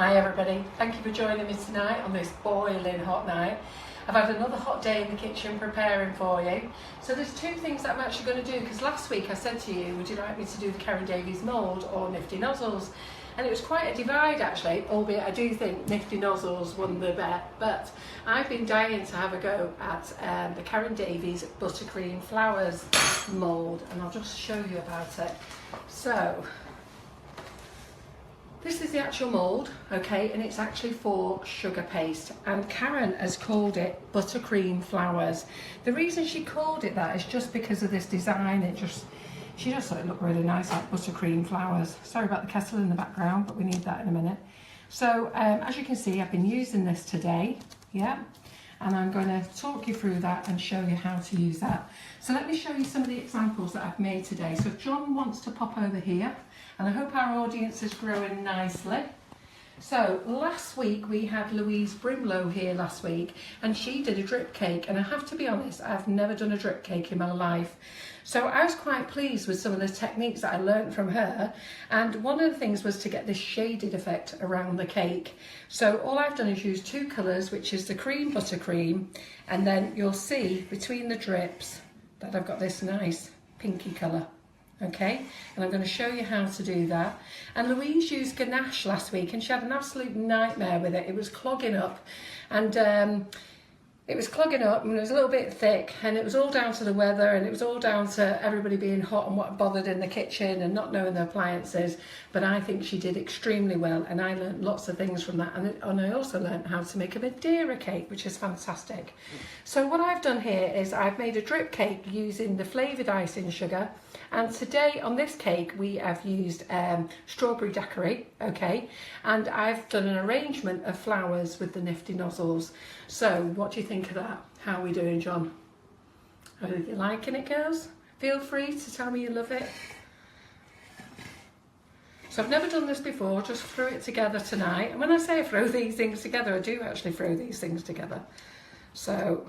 Hi everybody, thank you for joining me tonight on this boiling hot night. I've had another hot day in the kitchen preparing for you. So there's two things that I'm actually going to do, because last week I said to you, would you like me to do the Karen Davies Mould or Nifty Nozzles? And it was quite a divide actually, albeit I do think Nifty Nozzles won the bet, but I've been dying to have a go at the Karen Davies Buttercream Flowers mould, and I'll just show you about it. So, this is the actual mould, okay, and it's actually for sugar paste, and Karen has called it Buttercream Flowers. The reason she called it that is just because of this design. She just thought it looked really nice, like buttercream flowers. Sorry about the kettle in the background, but we need that in a minute. So as you can see, I've been using this today, yeah, and I'm going to talk you through that and show you how to use that. So let me show you some of the examples that I've made today. So John wants to pop over here, and I hope our audience is growing nicely. So last week we had Louise Brimlow here last week, and she did a drip cake, and I have to be honest, I've never done a drip cake in my life. So I was quite pleased with some of the techniques that I learned from her, and one of the things was to get this shaded effect around the cake. So all I've done is use two colours, which is the cream buttercream, and then you'll see between the drips that I've got this nice pinky colour. Okay, and I'm going to show you how to do that. And Louise used ganache last week, and she had an absolute nightmare with it. It was clogging up, and it was a little bit thick, and it was all down to the weather, and it was all down to everybody being hot and what bothered in the kitchen and not knowing the appliances. But I think she did extremely well, and I learned lots of things from that, and I also learned how to make a Madeira cake, which is fantastic. So what I've done here is I've made a drip cake using the flavoured icing sugar, and today on this cake we have used strawberry daiquiri, okay, and I've done an arrangement of flowers with the Nifty Nozzles. So what do you think of that? How are we doing, John? Are you liking it, girls? Feel free to tell me you love it. So I've never done this before, just threw it together tonight. And when I say I throw these things together, I do actually throw these things together. So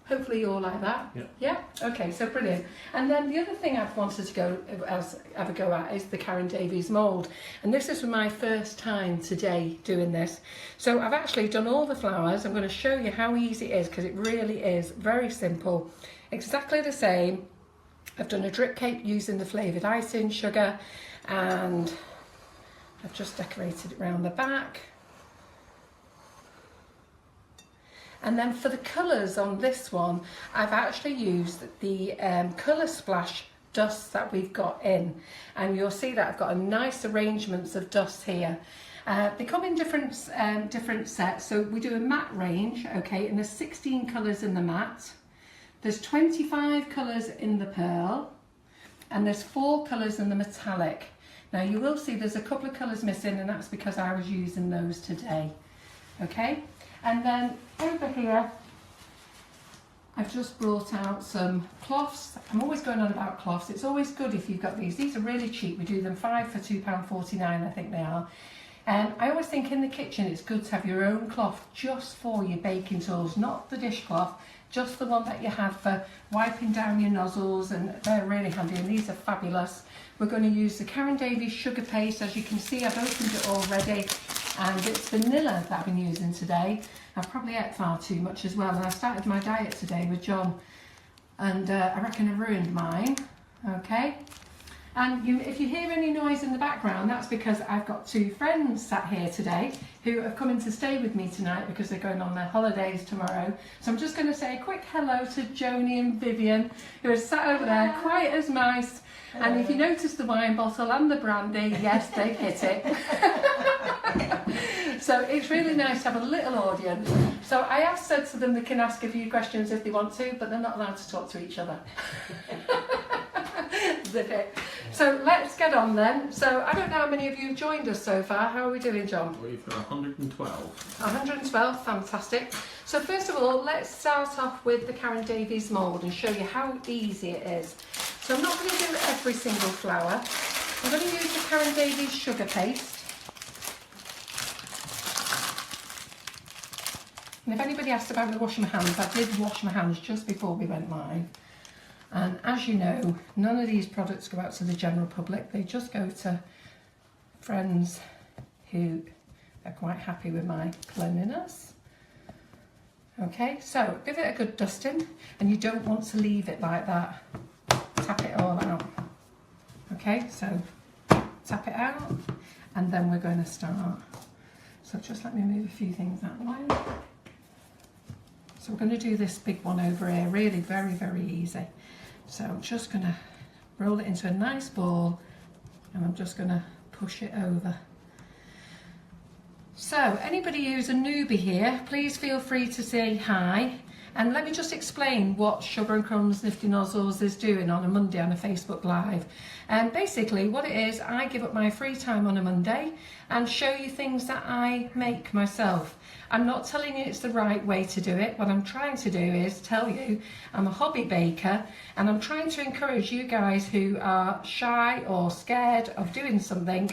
hopefully you all like that. Yeah. Yeah? Okay, so brilliant. And then the other thing I've wanted to have a go at is the Karen Davies mould. And this is my first time today doing this. So I've actually done all the flowers. I'm going to show you how easy it is, because it really is very simple. Exactly the same. I've done a drip cake using the flavoured icing sugar, and I've just decorated it around the back. And then for the colours on this one, I've actually used the Colour Splash dust that we've got in. And you'll see that I've got a nice arrangements of dust here. They come in different sets. So we do a matte range, okay, and there's 16 colours in the matte. There's 25 colours in the pearl, and there's 4 colours in the metallic. Now you will see there's a couple of colours missing, and that's because I was using those today, okay? And then over here, I've just brought out some cloths. I'm always going on about cloths. It's always good if you've got these. These are really cheap. We do them 5 for £2.49, I think they are. And I always think in the kitchen it's good to have your own cloth just for your baking tools, not the dishcloth, just the one that you have for wiping down your nozzles, and they're really handy, and these are fabulous. We're going to use the Karen Davies sugar paste. As you can see, I've opened it already, and it's vanilla that I've been using today. I've probably ate far too much as well, and I started my diet today with John, and I reckon I ruined mine, okay? And if you hear any noise in the background, that's because I've got 2 friends sat here today who have come in to stay with me tonight because they're going on their holidays tomorrow. So I'm just going to say a quick hello to Joni and Vivian, who are sat over there, quiet as mice. And if you notice the wine bottle and the brandy, yes, they've hit it. So it's really nice to have a little audience. So I have said to them they can ask a few questions if they want to, but they're not allowed to talk to each other. Zip it. So let's get on then. So I don't know how many of you have joined us so far. How are we doing, John? We've got 112. 112, fantastic. So first of all, let's start off with the Karen Davies mould and show you how easy it is. So I'm not going to do every single flower. I'm going to use the Karen Davies sugar paste. And if anybody asked about me washing my hands, I did wash my hands just before we went live. And as you know, none of these products go out to the general public. They just go to friends who are quite happy with my cleanliness. Okay, so give it a good dusting, and you don't want to leave it like that. Tap it all out. Okay, so tap it out, and then we're going to start. So just let me move a few things that way. So we're going to do this big one over here, really very, very easy. So I'm just going to roll it into a nice ball, and I'm just going to push it over. So anybody who's a newbie here, please feel free to say hi, and let me just explain what Sugar and Crumbs Nifty Nozzles is doing on a Monday on a Facebook Live. And basically what it is, I give up my free time on a Monday and show you things that I make myself. I'm not telling you it's the right way to do it. What I'm trying to do is tell you I'm a hobby baker, and I'm trying to encourage you guys who are shy or scared of doing something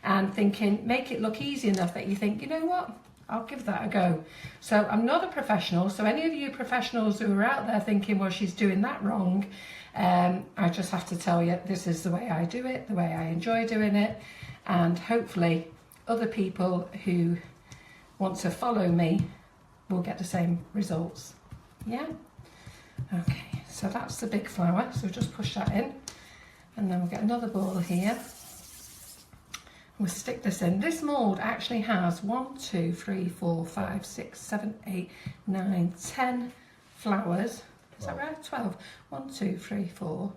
and thinking, make it look easy enough that you think, you know what, I'll give that a go. So I'm not a professional, so any of you professionals who are out there thinking, well, she's doing that wrong, I just have to tell you, this is the way I do it, the way I enjoy doing it, and hopefully other people who want to follow me will get the same results. Yeah? Okay, so that's the big flower, so just push that in, and then we'll get another ball here. We'll stick this in. This mould actually has 1, 2, 3, 4, 5, 6, 7, 8, 9, 10 flowers. Is that right? 12. 1, 2, 3, 4,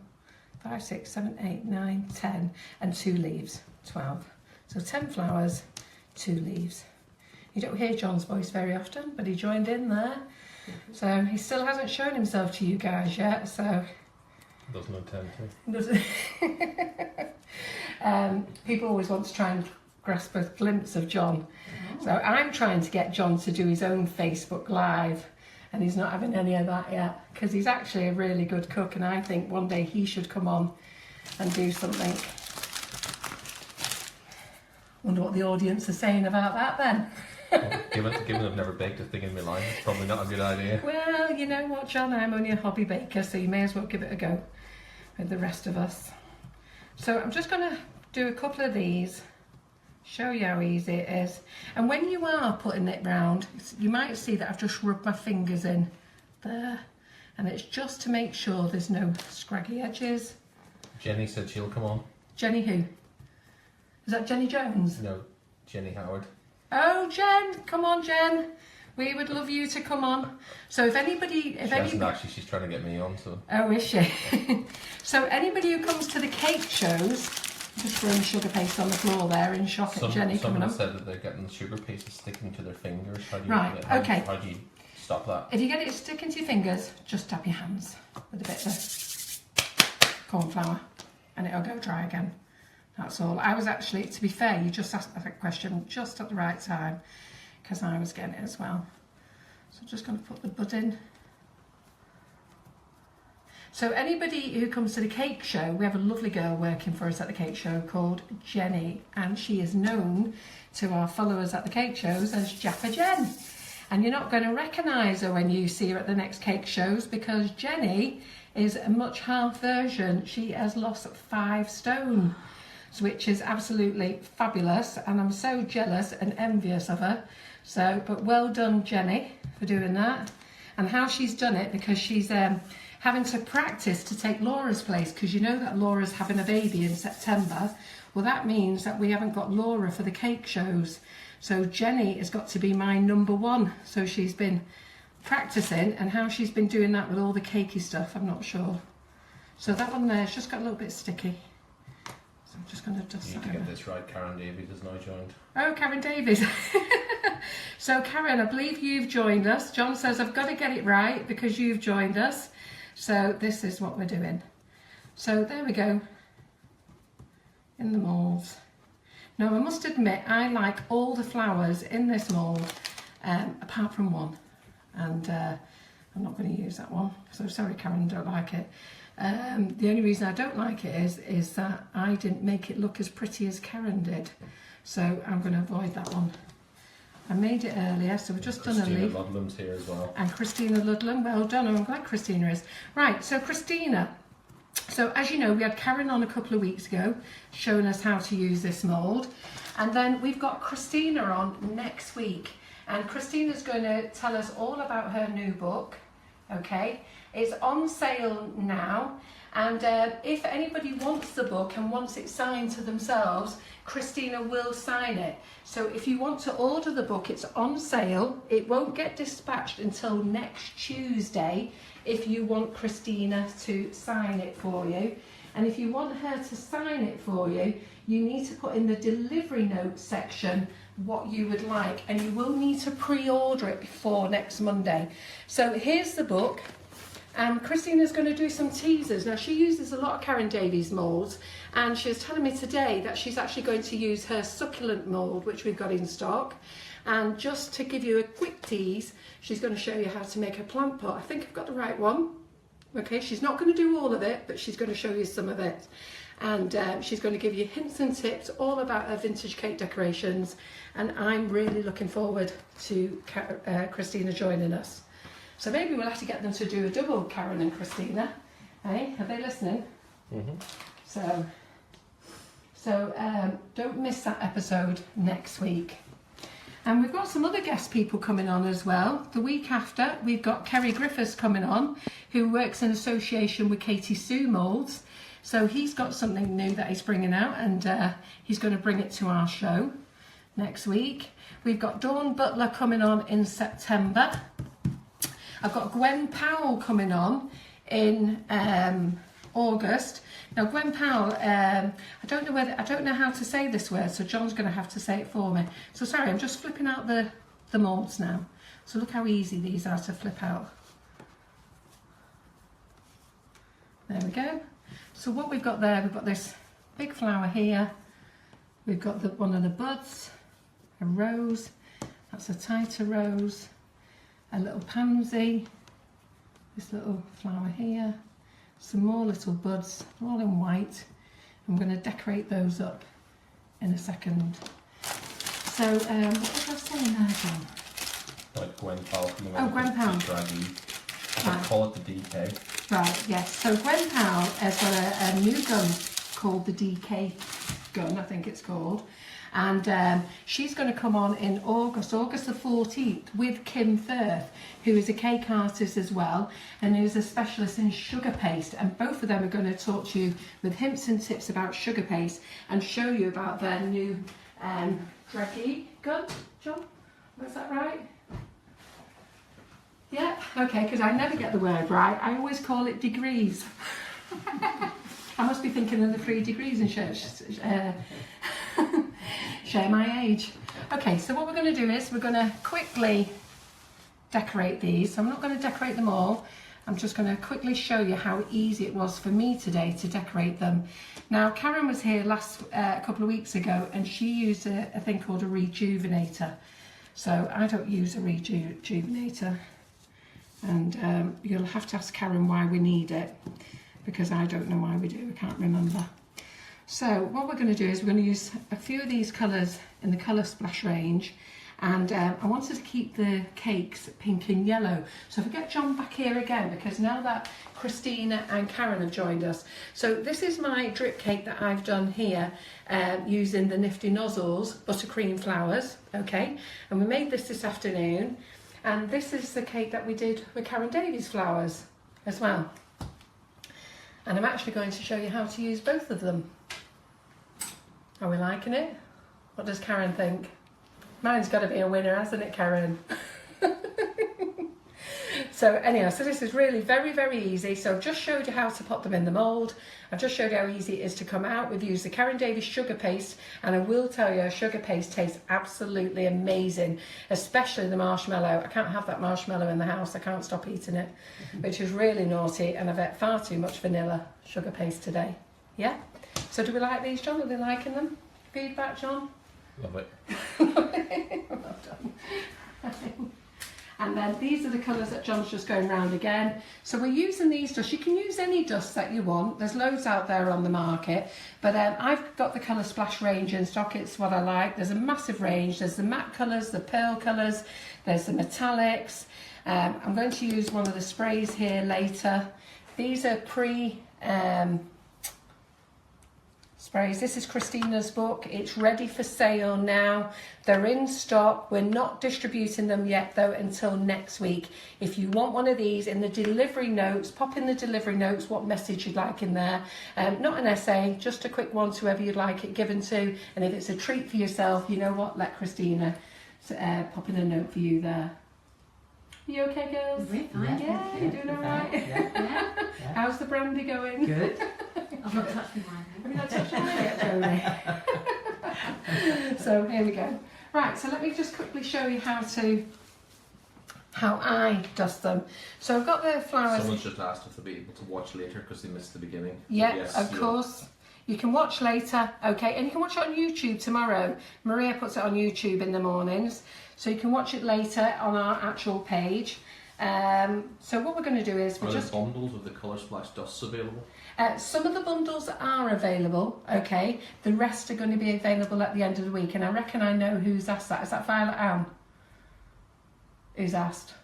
5, 6, 7, 8, 9, 10, and 2 leaves. 12. So 10 flowers, 2 leaves. You don't hear John's voice very often, but he joined in there. So he still hasn't shown himself to you guys yet, so... Doesn't intend to. Doesn't. People always want to try and grasp a glimpse of John. Oh. So I'm trying to get John to do his own Facebook Live, and he's not having any of that yet, because he's actually a really good cook, and I think one day he should come on and do something. Wonder what the audience are saying about that then. Well, given I've never baked a thing in my life, it's probably not a good idea. Well, you know what, John, I'm only a hobby baker, so you may as well give it a go with the rest of us. So I'm just going to do a couple of these, show you how easy it is. And when you are putting it round, you might see that I've just rubbed my fingers in there, and it's just to make sure there's no scraggy edges. Jenny said she'll come on. Jenny who? Is that Jenny Jones? No, Jenny Howard. Oh, Jen, come on, Jen. We would love you to come on. So if anybody... She hasn't actually, she's trying to get me on, so... Oh, is she? So anybody who comes to the cake shows, just throwing sugar paste on the floor there in shock at Jenny coming up. Someone said that they're getting the sugar paste sticking to their fingers. How do you, right, okay. How do you stop that? If you get it sticking to your fingers, just tap your hands with a bit of corn flour, and it'll go dry again. That's all. I was actually, to be fair, you just asked that question just at the right time, because I was getting it as well. So I'm just going to put the bud in. So anybody who comes to the cake show, we have a lovely girl working for us at the cake show called Jenny, and she is known to our followers at the cake shows as Jappa Jen. And you're not going to recognise her when you see her at the next cake shows, because Jenny is a much half version. She has lost 5 stone. Which is absolutely fabulous, and I'm so jealous and envious of her. So, but well done, Jenny, for doing that. And how she's done it, because she's having to practice to take Laura's place, because you know that Laura's having a baby in September. Well, that means that we haven't got Laura for the cake shows. So Jenny has got to be my #1. So she's been practicing, and how she's been doing that with all the cakey stuff, I'm not sure. So that one there's just got a little bit sticky. I'm just going to dust that. You need to get this right. Karen Davies has now joined. Oh, Karen Davies. So Karen, I believe you've joined us. John says I've got to get it right because you've joined us. So this is what we're doing. So there we go. In the moulds. Now I must admit I like all the flowers in this mould apart from one. And I'm not going to use that one. So sorry, Karen, don't like it. The only reason I don't like it is that I didn't make it look as pretty as Karen did, so I'm going to avoid that one. I made it earlier, so we've just done a leaf. Christina Ludlam's here as well. And Christina Ludlam, well done. I'm glad Christina is. Right, so Christina, So as you know, we had Karen on a couple of weeks ago showing us how to use this mould, and then we've got Christina on next week, and Christina's going to tell us all about her new book. Okay, it's on sale now, and if anybody wants the book and wants it signed to themselves, Christina will sign it. So if you want to order the book, it's on sale. It won't get dispatched until next Tuesday if you want Christina to sign it for you. And if you want her to sign it for you, you need to put in the delivery notes section what you would like, and you will need to pre-order it before next Monday. So here's the book. Christina's going to do some teasers. Now, she uses a lot of Karen Davies moulds, and she was telling me today that she's actually going to use her succulent mould, which we've got in stock. And just to give you a quick tease, she's going to show you how to make a plant pot. I think I've got the right one. Okay, she's not going to do all of it, but she's going to show you some of it. And she's going to give you hints and tips all about her vintage cake decorations. And I'm really looking forward to Christina joining us. So maybe we'll have to get them to do a double, Karen and Christina. Hey, are they listening? Mm-hmm. So don't miss that episode next week. And we've got some other guest people coming on as well. The week after, we've got Kerry Griffiths coming on, who works in association with Katie Sue Moulds. So he's got something new that he's bringing out, and he's going to bring it to our show next week. We've got Dawn Butler coming on in September. I've got Gwen Powell coming on in August. Now, Gwen Powell, I don't know how to say this word, so John's going to have to say it for me. So sorry, I'm just flipping out the moulds now. So look how easy these are to flip out. There we go. So what we've got there, we've got this big flower here. We've got one of the buds, a rose. That's a tighter rose. A little pansy, this little flower here, some more little buds, all in white. I'm going to decorate those up in a second. So, what was I saying there, John? Like Gwen Powell coming on. Oh, Gwen Powell. I call it the DK. Right, yes. So Gwen Powell has got a new gun called the DK gun, I think it's called. And she's going to come on in August the 14th, with Kim Firth, who is a cake artist as well, and who's a specialist in sugar paste. And both of them are going to talk to you with hints and tips about sugar paste and show you about their new draggy gun. John, was that right? Yeah, okay, because I never get the word right. I always call it degrees. I must be thinking of the 3 degrees and share my age. Okay, so what we're going to do is we're going to quickly decorate these. So I'm not going to decorate them all. I'm just going to quickly show you how easy it was for me today to decorate them. Now, Karen was here a couple of weeks ago, and she used a thing called a rejuvenator. So I don't use a rejuvenator, and you'll have to ask Karen why we need it, because I don't know why we do. I can't remember. So what we're going to do is we're going to use a few of these colours in the Colour Splash range, and I wanted to keep the cakes pink and yellow. So if I get John back here again, because now that Christina and Karen have joined us. So this is my drip cake that I've done here using the Nifty Nozzles Buttercream Flowers, okay? And we made this afternoon, and this is the cake that we did with Karen Davies flowers as well. And I'm actually going to show you how to use both of them. Are we liking it? What does Karen think? Mine's got to be a winner, hasn't it, Karen? So anyhow, so this is really very, very easy. So I've just showed you how to put them in the mould. I've just showed you how easy it is to come out. We've used the Karen Davies sugar paste, and I will tell you, sugar paste tastes absolutely amazing, especially the marshmallow. I can't have that marshmallow in the house. I can't stop eating it, which is really naughty, and I've ate far too much vanilla sugar paste today. Yeah? So do we like these, John? Are they liking them? Feedback, John? Love it. Well done. And then these are the colours that John's just going round again. So we're using these dust. You can use any dust that you want. There's loads out there on the market. But I've got the Colour Splash range in stock. It's what I like. There's a massive range. There's the matte colours, the pearl colours. There's the metallics. I'm going to use one of the sprays here later. These are sprays. This is Christina's book. It's ready for sale now. They're in stock. We're not distributing them yet though until next week. If you want one of these, in the delivery notes, pop in the delivery notes what message you'd like in there. Not an essay, just a quick one to whoever you'd like it given to. And if it's a treat for yourself, you know what, let Christina pop in a note for you there. You okay, girls? We're fine. Yeah, you're doing all right. Yeah. How's the brandy going? Good. I've not touched my wine. Have you not touched your yet, Jodie? So here we go. Right, so let me just quickly show you how I dust them. So I've got the flowers. Someone's just asked if they'll be able to watch later because they missed the beginning. Yeah, Yes, of course. You can watch later, okay, and you can watch it on YouTube tomorrow. Maria puts it on YouTube in the mornings, so you can watch it later on our actual page. So what we're going to do is Are there bundles of the Colour Splash dusts available? Some of the bundles are available, okay. The rest are going to be available at the end of the week, and I reckon I know who's asked that. Is that Violet Ann? Who's asked?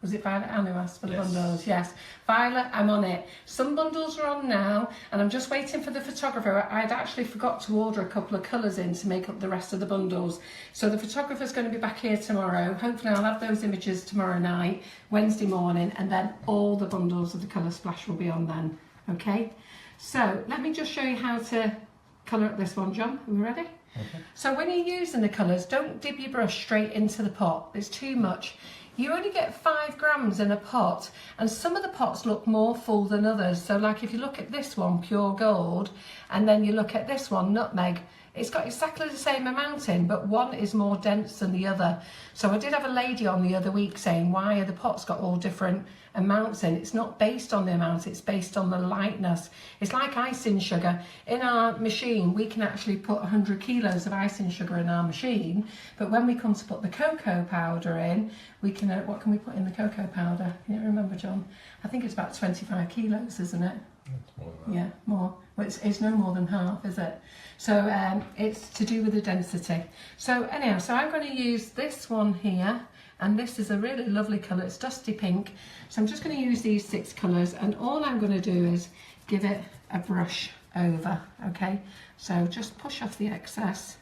Was it Violet Ann who asked for the bundles? Yes. Violet, I'm on it. Some bundles are on now, and I'm just waiting for the photographer. I'd actually forgot to order a couple of colours in to make up the rest of the bundles. So the photographer's going to be back here tomorrow. Hopefully I'll have those images tomorrow night, Wednesday morning, and then all the bundles of the Colour Splash will be on then. Okay? So let me just show you how to colour up this one, John. Are we ready? Okay. So when you're using the colours, don't dip your brush straight into the pot. It's too much. You only get 5 grams in a pot, and some of the pots look more full than others. So like if you look at this one, pure gold, and then you look at this one, nutmeg, it's got exactly the same amount in, but one is more dense than the other. So I did have a lady on the other week saying, why are the pots got all different amounts in? It's not based on the amount, it's based on the lightness. It's like icing sugar. In our machine, we can actually put 100 kilos of icing sugar in our machine, but when we come to put the cocoa powder in, we can, what can we put in the cocoa powder? Can you remember, John? I think it's about 25 kilos, isn't it? It's more than that. Yeah, more. Well, it's no more than half, is it? So it's to do with the density. So anyhow, so I'm going to use this one here, and this is a really lovely colour. It's dusty pink. So I'm just going to use these 6 colours, and all I'm going to do is give it a brush over, okay? So just push off the excess.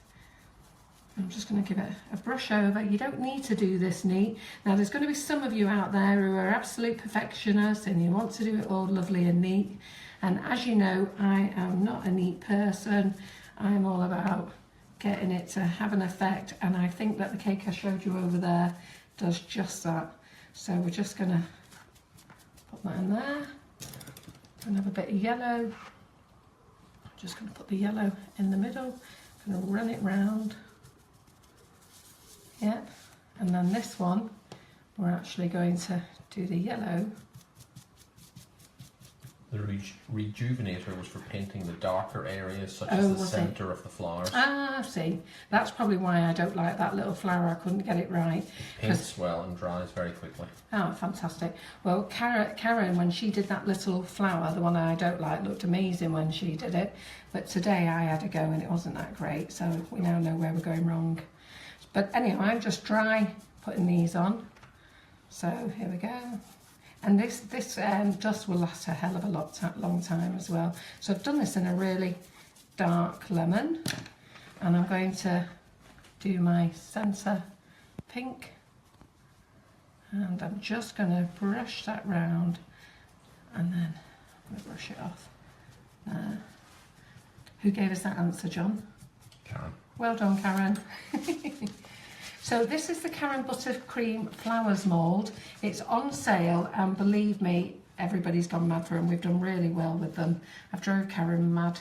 I'm just going to give it a brush over. You don't need to do this neat. Now there's going to be some of you out there who are absolute perfectionists and you want to do it all lovely and neat. And as you know, I am not a neat person. I'm all about getting it to have an effect, and I think that the cake I showed you over there does just that. So we're just going to put that in there. And have a bit of yellow. I'm just going to put the yellow in the middle. I'm going to run it round. Yep, and then this one, we're actually going to do the yellow. The rejuvenator was for painting the darker areas, such as the centre of the flowers. Ah, see, that's probably why I don't like that little flower. I couldn't get it right. Paints well and dries very quickly. Oh, fantastic. Well, Karen, when she did that little flower, the one I don't like, looked amazing when she did it. But today I had a go and it wasn't that great, so we now know where we're going wrong. But anyhow, I'm just dry putting these on. So here we go. And this dust will last a hell of a long time as well. So I've done this in a really dark lemon, and I'm going to do my centre pink, and I'm just going to brush that round, and then I'm going to brush it off there. Who gave us that answer, John? Karen. Well done, Karen. So this is the Karen Buttercream Flowers mould. It's on sale, and believe me, everybody's gone mad for them. We've done really well with them. I've drove Karen mad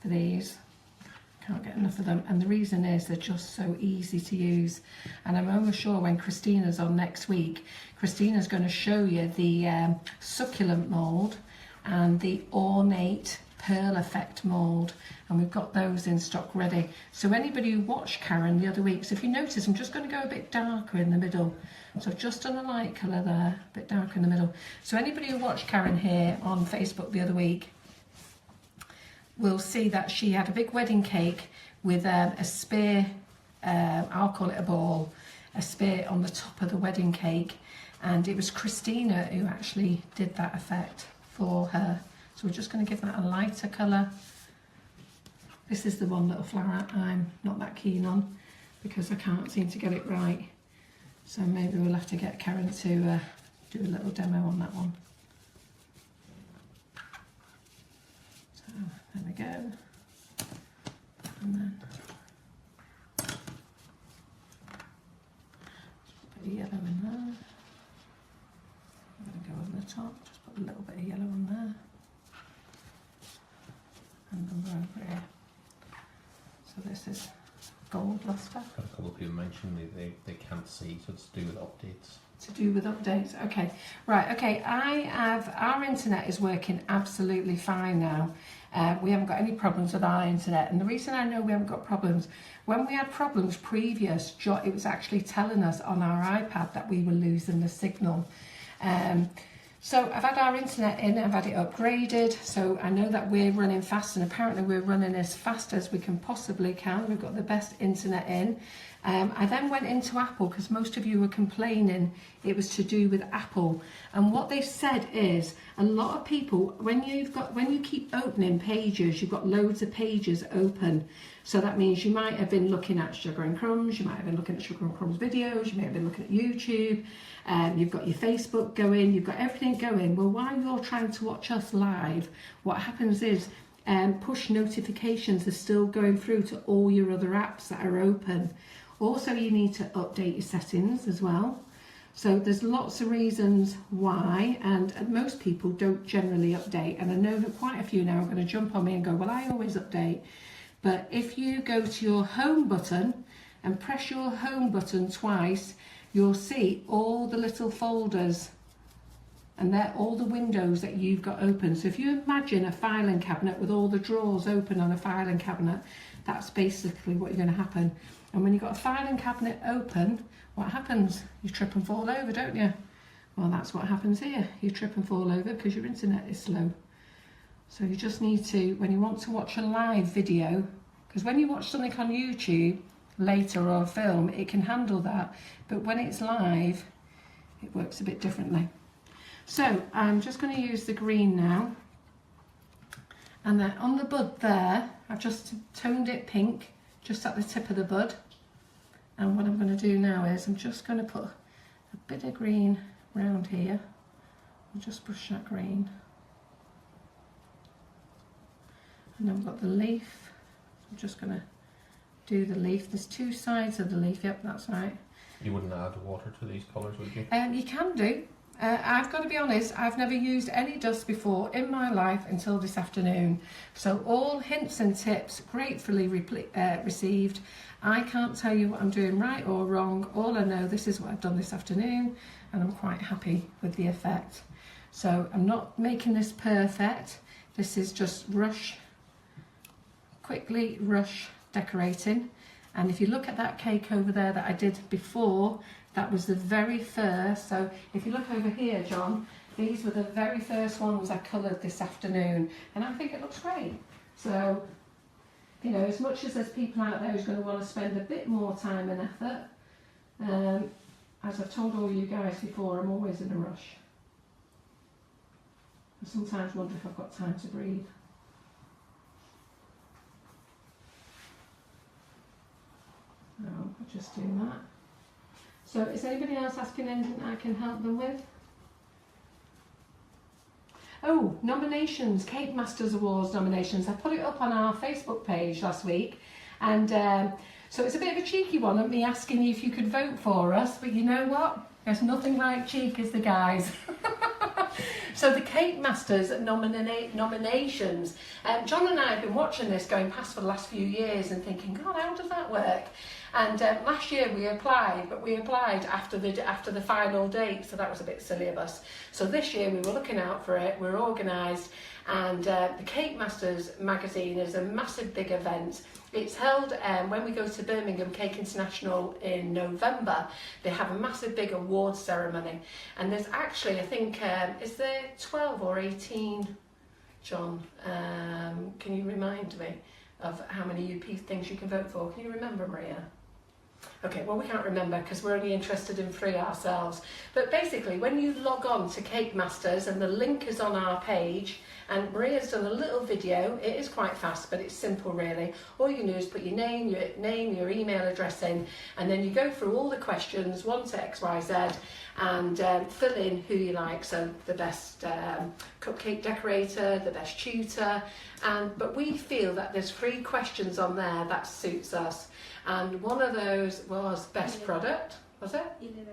for these. Can't get enough of them, and the reason is they're just so easy to use. And I'm almost sure when Christina's on next week, Christina's going to show you the succulent mould and the ornate pearl effect mould, and we've got those in stock ready. So anybody who watched Karen the other week, so if you notice, I'm just going to go a bit darker in the middle. So I've just done a light colour there, a bit darker in the middle. So anybody who watched Karen here on Facebook the other week will see that she had a big wedding cake with a spear, I'll call it a ball, a spear on the top of the wedding cake, and it was Christina who actually did that effect for her. So we're just going to give that a lighter colour. This is the one little flower I'm not that keen on because I can't seem to get it right. So maybe we'll have to get Karen to do a little demo on that one. So there we go. And then put the yellow in there. I'm going to go over the top, just put a little bit of yellow on there. And then over here. So this is gold luster. Got a couple of people mentioning they can't see, so it's to do with updates. To do with updates, okay. Right, okay, our internet is working absolutely fine now. We haven't got any problems with our internet, and the reason I know we haven't got problems, when we had problems previous, it was actually telling us on our iPad that we were losing the signal. So I've had our internet in, I've had it upgraded, so I know that we're running fast, and apparently we're running as fast as we can possibly can. We've got the best internet in. I then went into Apple because most of you were complaining it was to do with Apple, and what they've said is a lot of people, when you keep opening pages, you've got loads of pages open. So that means you might have been looking at Sugar and Crumbs, you might have been looking at Sugar and Crumbs videos, you may have been looking at YouTube, you've got your Facebook going, you've got everything going. Well, while you're trying to watch us live, what happens is push notifications are still going through to all your other apps that are open. Also, you need to update your settings as well. So there's lots of reasons why, and most people don't generally update. And I know that quite a few now are going to jump on me and go, well, I always update. But if you go to your home button and press your home button twice, you'll see all the little folders and they're all the windows that you've got open. So if you imagine a filing cabinet with all the drawers open on a filing cabinet, that's basically what you're going to happen. And when you've got a filing cabinet open, what happens? You trip and fall over, don't you? Well, that's what happens here. You trip and fall over because your internet is slow. So you just need to, when you want to watch a live video, because when you watch something on YouTube later or a film, it can handle that. But when it's live, it works a bit differently. So I'm just going to use the green now. And then on the bud there, I've just toned it pink, just at the tip of the bud. And what I'm going to do now is I'm just going to put a bit of green around here. I'll just brush that green. And I've got the leaf. I'm just going to do the leaf. There's two sides of the leaf. Yep, that's right. You wouldn't add water to these colours, would you? You can do. I've got to be honest, I've never used any dust before in my life until this afternoon. So all hints and tips gratefully received. I can't tell you what I'm doing right or wrong. All I know, this is what I've done this afternoon, and I'm quite happy with the effect. So I'm not making this perfect. This is just quickly rush decorating. And if you look at that cake over there that I did before, that was the very first. So if you look over here, John, these were the very first ones I coloured this afternoon, and I think it looks great. So, you know, as much as there's people out there who's going to want to spend a bit more time and effort, as I've told all you guys before, I'm always in a rush. I sometimes wonder if I've got time to breathe. So I'll just do that. So is anybody else asking anything I can help them with? Oh, nominations, Cake Masters Awards nominations. I put it up on our Facebook page last week, and so it's a bit of a cheeky one of me asking you if you could vote for us, but you know what? There's nothing like cheek, is the guys. So the Cake Masters nominations, John and I have been watching this going past for the last few years and thinking, God, how does that work? And last year we applied, but we applied after the final date, so that was a bit silly of us. So this year we were looking out for it, we're organised, and the Cake Masters magazine is a massive big event. It's held when we go to Birmingham Cake International in November. They have a massive big awards ceremony, and there's actually, I think, is there 12 or 18, John? Can you remind me of how many UP things you can vote for? Can you remember, Maria? Okay, well we can't remember because we're only interested in 3 ourselves. But basically, when you log on to Cake Masters, and the link is on our page, and Maria's done a little video, it is quite fast, but it's simple really. All you can do is put your name, your email address in, and then you go through all the questions, 1 to XYZ, and fill in who you like. So the best cupcake decorator, the best tutor, but we feel that there's 3 questions on there that suits us. And one of those was best product, was it? 11,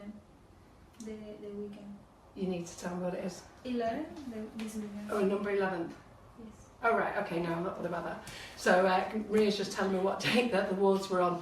the weekend. You need to tell me what it is. 11, this weekend. Oh, number 11. Yes. Oh right, okay, no, I'm not bothered about that. So Maria's just telling me what date that the awards were on.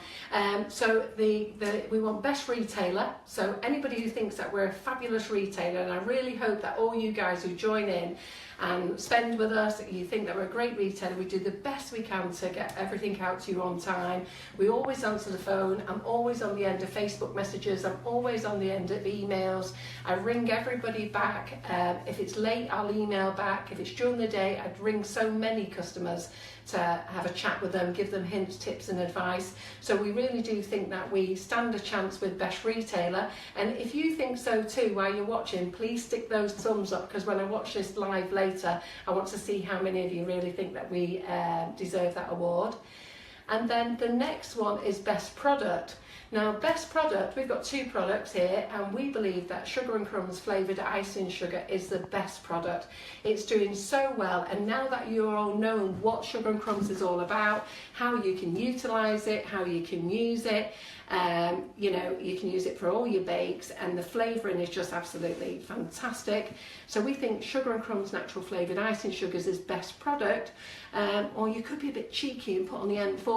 So we want best retailer. So anybody who thinks that we're a fabulous retailer, and I really hope that all you guys who join in and spend with us, you think that we're a great retailer. We do the best we can to get everything out to you on time. We always answer the phone. I'm always on the end of Facebook messages. I'm always on the end of emails. I ring everybody back. If it's late, I'll email back. If it's during the day, I'd ring so many customers to have a chat with them, give them hints, tips and advice. So we really do think that we stand a chance with best retailer. And if you think so too while you're watching, please stick those thumbs up, because when I watch this live later, I want to see how many of you really think that we deserve that award. And then the next one is best product. Now, best product, we've got 2 products here, and we believe that Sugar and Crumbs flavoured icing sugar is the best product. It's doing so well, and now that you're all known what Sugar and Crumbs is all about, how you can utilise it, how you can use it, you know, you can use it for all your bakes, and the flavouring is just absolutely fantastic. So we think Sugar and Crumbs natural flavoured icing sugars is best product, or you could be a bit cheeky and put on the end /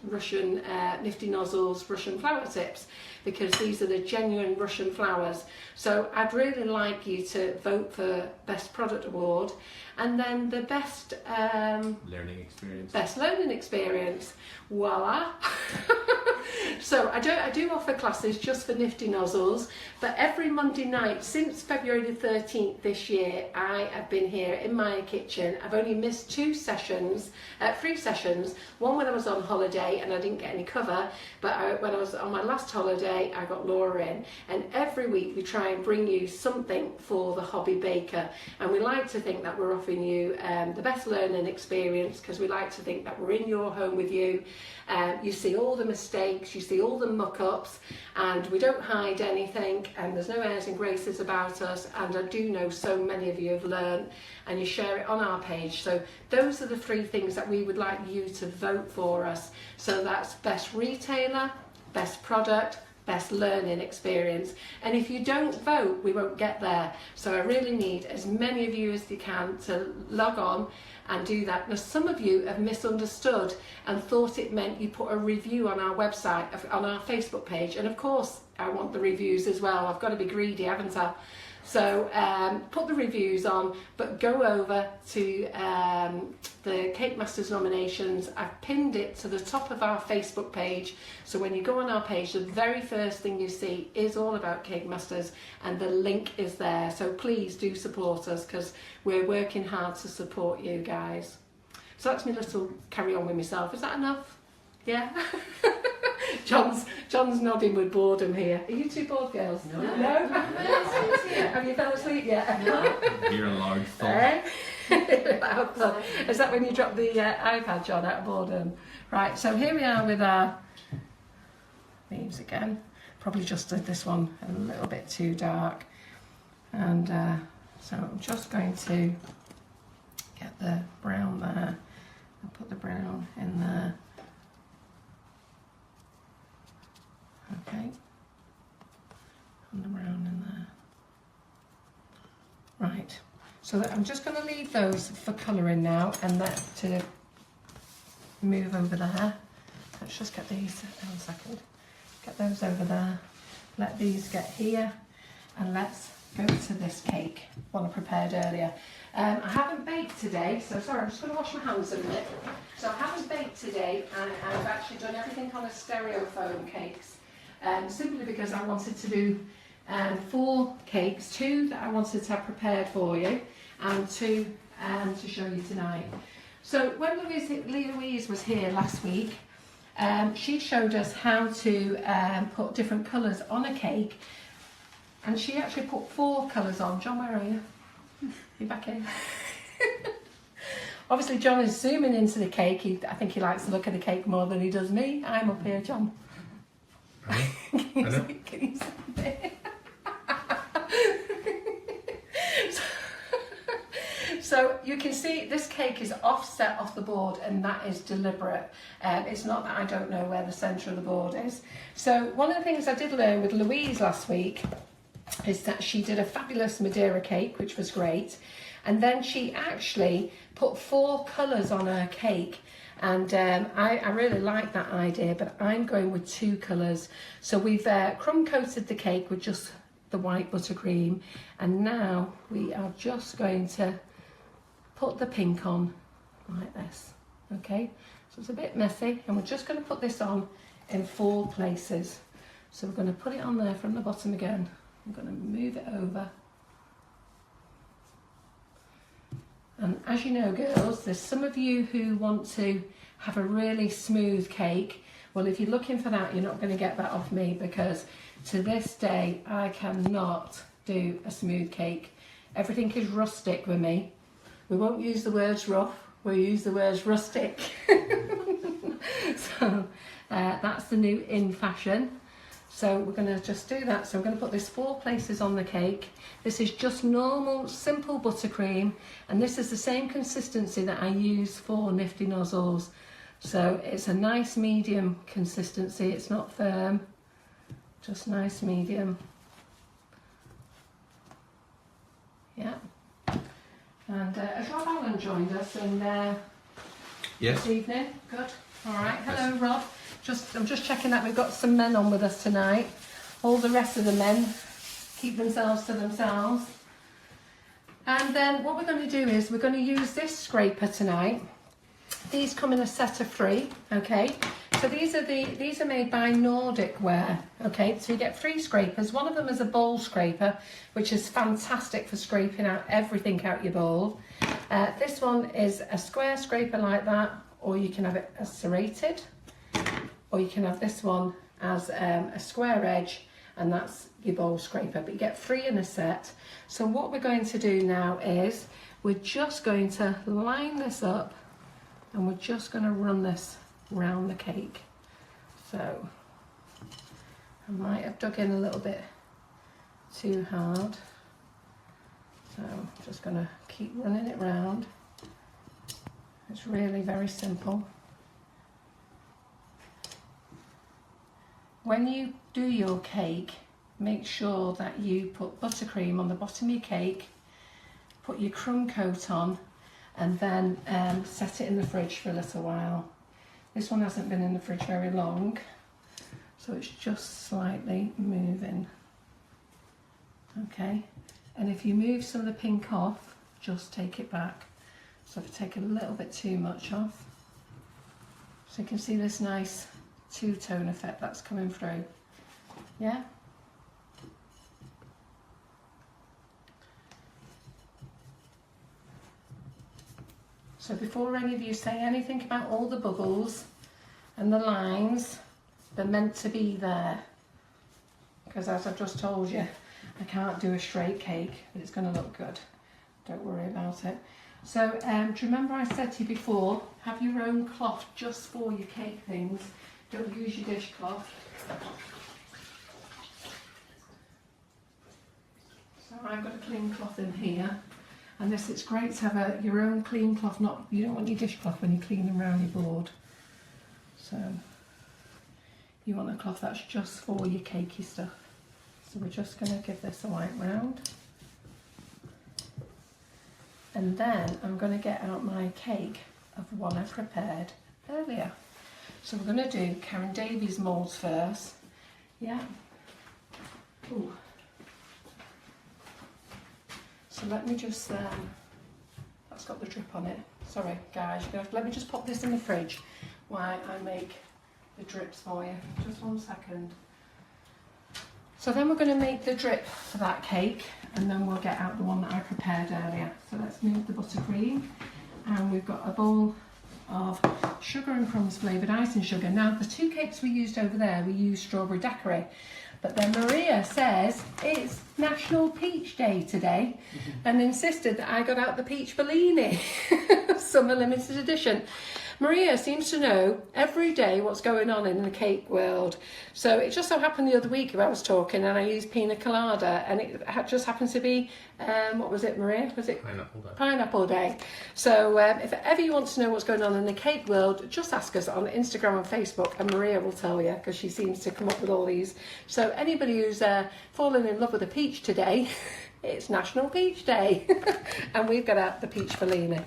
Russian Nifty Nozzles Russian flower tips, because these are the genuine Russian flowers. So I'd really like you to vote for best product award. And then the best Learning experience. best learning experience, voila. So I do offer classes just for Nifty Nozzles, but every Monday night since February the 13th this year, I have been here in my kitchen. I've only missed 2 sessions, 3 sessions, one when I was on holiday and I didn't get any cover, but when I was on my last holiday, I got Laura in, and every week we try and bring you something for the hobby baker, and we like to think that we're offering you the best learning experience, because we like to think that we're in your home with you. You see all the mistakes, you see all the muck-ups, and we don't hide anything, and there's no airs and graces about us, and I do know so many of you have learned, and you share it on our page. So those are the 3 things that we would like you to vote for us. So that's best retailer, best product, best learning experience. And if you don't vote, we won't get there. So I really need as many of you as you can to log on and do that. Now, some of you have misunderstood and thought it meant you put a review on our website, on our Facebook page, and of course I want the reviews as well. I've got to be greedy, haven't I? So put the reviews on, but go over to the Cake Masters nominations. I've pinned it to the top of our Facebook page, so when you go on our page, the very first thing you see is all about Cake Masters, and the link is there. So please do support us, because we're working hard to support you guys. So that's my little carry on with myself. Is that enough? Yeah? John's nodding with boredom here. Are you 2 bored, girls? No. No? Have you fell asleep yet? No. Hear a loud thump. Is that when you dropped the iPad, John, out of boredom? Right, so here we are with our leaves again. Probably just did this one a little bit too dark. And so I'm just going to get the brown there and put the brown in there. Okay, and the brown in there. Right, so I'm just going to leave those for colouring now, and that to move over there. Let's just get these, 1 second, get those over there, let these get here, and let's go to this cake, one I prepared earlier. I haven't baked today, so sorry, I'm just going to wash my hands a minute. So I haven't baked today, and I've actually done everything on a stereo-foam cakes. Simply because I wanted to do 4 cakes, 2 that I wanted to have prepared for you, and 2 to show you tonight. So when Louise was here last week, she showed us how to put different colours on a cake, and she actually put 4 colours on. John, where are you? You back here? Obviously John is zooming into the cake. I think he likes to look at the cake more than he does me. I'm up here, John. Can you see it? So you can see this cake is offset off the board, and that is deliberate. It's not that I don't know where the centre of the board is. So one of the things I did learn with Louise last week is that she did a fabulous Madeira cake, which was great. And then she actually put 4 colours on her cake. And I really like that idea, but I'm going with 2 colours. So we've crumb coated the cake with just the white buttercream. And now we are just going to put the pink on like this. Okay, so it's a bit messy, and we're just going to put this on in 4 places. So we're going to put it on there from the bottom again. I'm going to move it over. And as you know, girls, there's some of you who want to have a really smooth cake. Well, if you're looking for that, you're not going to get that off me, because to this day I cannot do a smooth cake. Everything is rustic with me. We won't use the words rough, we'll use the words rustic. So that's the new in fashion. So we're going to just do that. So I'm going to put this 4 places on the cake. This is just normal, simple buttercream, and this is the same consistency that I use for Nifty Nozzles. So it's a nice medium consistency, it's not firm, just nice medium. Yeah. And has Rob Allen joined us in Yes. this evening? Good. All right. Hello, Rob. I'm just checking that we've got some men on with us tonight. All the rest of the men keep themselves to themselves. And then what we're going to do is we're going to use this scraper tonight. These come in a set of 3. Okay. So these are made by Nordic Ware. Okay, so you get 3 scrapers. One of them is a bowl scraper, which is fantastic for scraping out everything out your bowl. This one is a square scraper like that, or you can have it as serrated, or you can have this one as a square edge, and that's your bowl scraper. But you get 3 in a set. So what we're going to do now is we're just going to line this up, and we're just going to run this round the cake. So I might have dug in a little bit too hard, so I'm just going to keep running it round. It's really very simple. When you do your cake, make sure that you put buttercream on the bottom of your cake, put your crumb coat on, and then set it in the fridge for a little while. This one hasn't been in the fridge very long, so it's just slightly moving. Okay, and if you move some of the pink off, just take it back. So I've taken a little bit too much off. So you can see this nice two-tone effect that's coming through. Yeah? So before any of you say anything about all the bubbles and the lines, they're meant to be there. Because as I've just told you, I can't do a straight cake, but it's going to look good. Don't worry about it. So do you remember I said to you before, have your own cloth just for your cake things. Don't use your dishcloth. So I've got a clean cloth in here. And this, it's great to have your own clean cloth, you don't want your dishcloth when you're cleaning around your board. So you want a cloth that's just for your cakey stuff. So we're just going to give this a wipe round. And then I'm going to get out my cake of one I prepared earlier. So we're going to do Karen Davies moulds first. Yeah. Ooh. So let me just, that's got the drip on it. Sorry guys, let me just pop this in the fridge while I make the drips for you. Just 1 second. So then we're going to make the drip for that cake, and then we'll get out the one that I prepared earlier. So let's move the buttercream, and we've got a bowl of Sugar and Crumbs flavoured icing sugar. Now the 2 cakes we used over there, we used strawberry daiquiri, but then Maria says it's National Peach Day today and insisted that I got out the peach Bellini, summer limited edition. Maria seems to know every day what's going on in the cake world. So it just so happened the other week I was talking and I used pina colada, and it just happens to be, what was it, Maria? Was it? Pineapple Day. Pineapple Day. So if ever you want to know what's going on in the cake world, just ask us on Instagram and Facebook and Maria will tell you, because she seems to come up with all these. So anybody who's fallen in love with a peach today, it's National Peach Day. And we've got out the peach Bellini.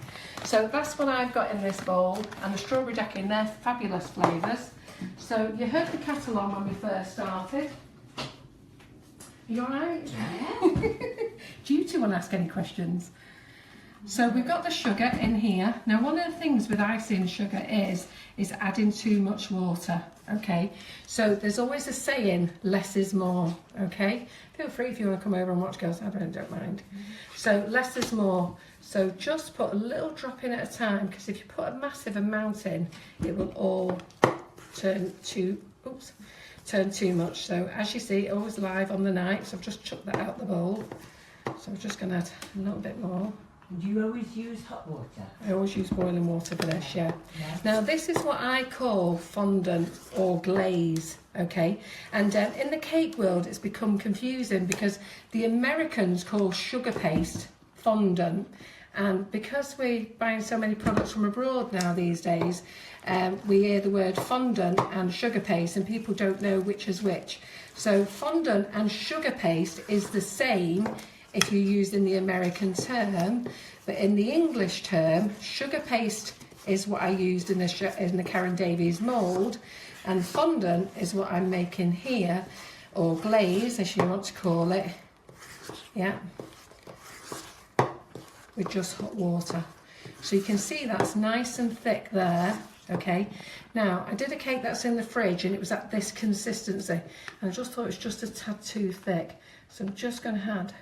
So that's what I've got in this bowl, and the strawberry daiquiri, and they're fabulous flavours. So you heard the kettle on when we first started. Are you alright? Yeah. Do you two want to ask any questions? So we've got the sugar in here. Now one of the things with icing sugar is adding too much water, okay? So there's always a saying, less is more, okay? Feel free if you want to come over and watch girls, I don't mind. So less is more. So just put a little drop in at a time, because if you put a massive amount in, it will all turn too much. So as you see, always live on the night. So I've just chucked that out the bowl. So I'm just going to add a little bit more. Do you always use hot water? I always use boiling water for this, yeah. Yes. Now this is what I call fondant or glaze, okay? And in the cake world it's become confusing because the Americans call sugar paste fondant, and because we're buying so many products from abroad now these days, we hear the word fondant and sugar paste and people don't know which is which. So fondant and sugar paste is the same if you use in the American term, but in the English term, sugar paste is what I used in the Karen Davies mould, and fondant is what I'm making here, or glaze as you want to call it, yeah, with just hot water. So you can see that's nice and thick there, okay? Now, I did a cake that's in the fridge and it was at this consistency, and I just thought it was just a tad too thick, so I'm just going to add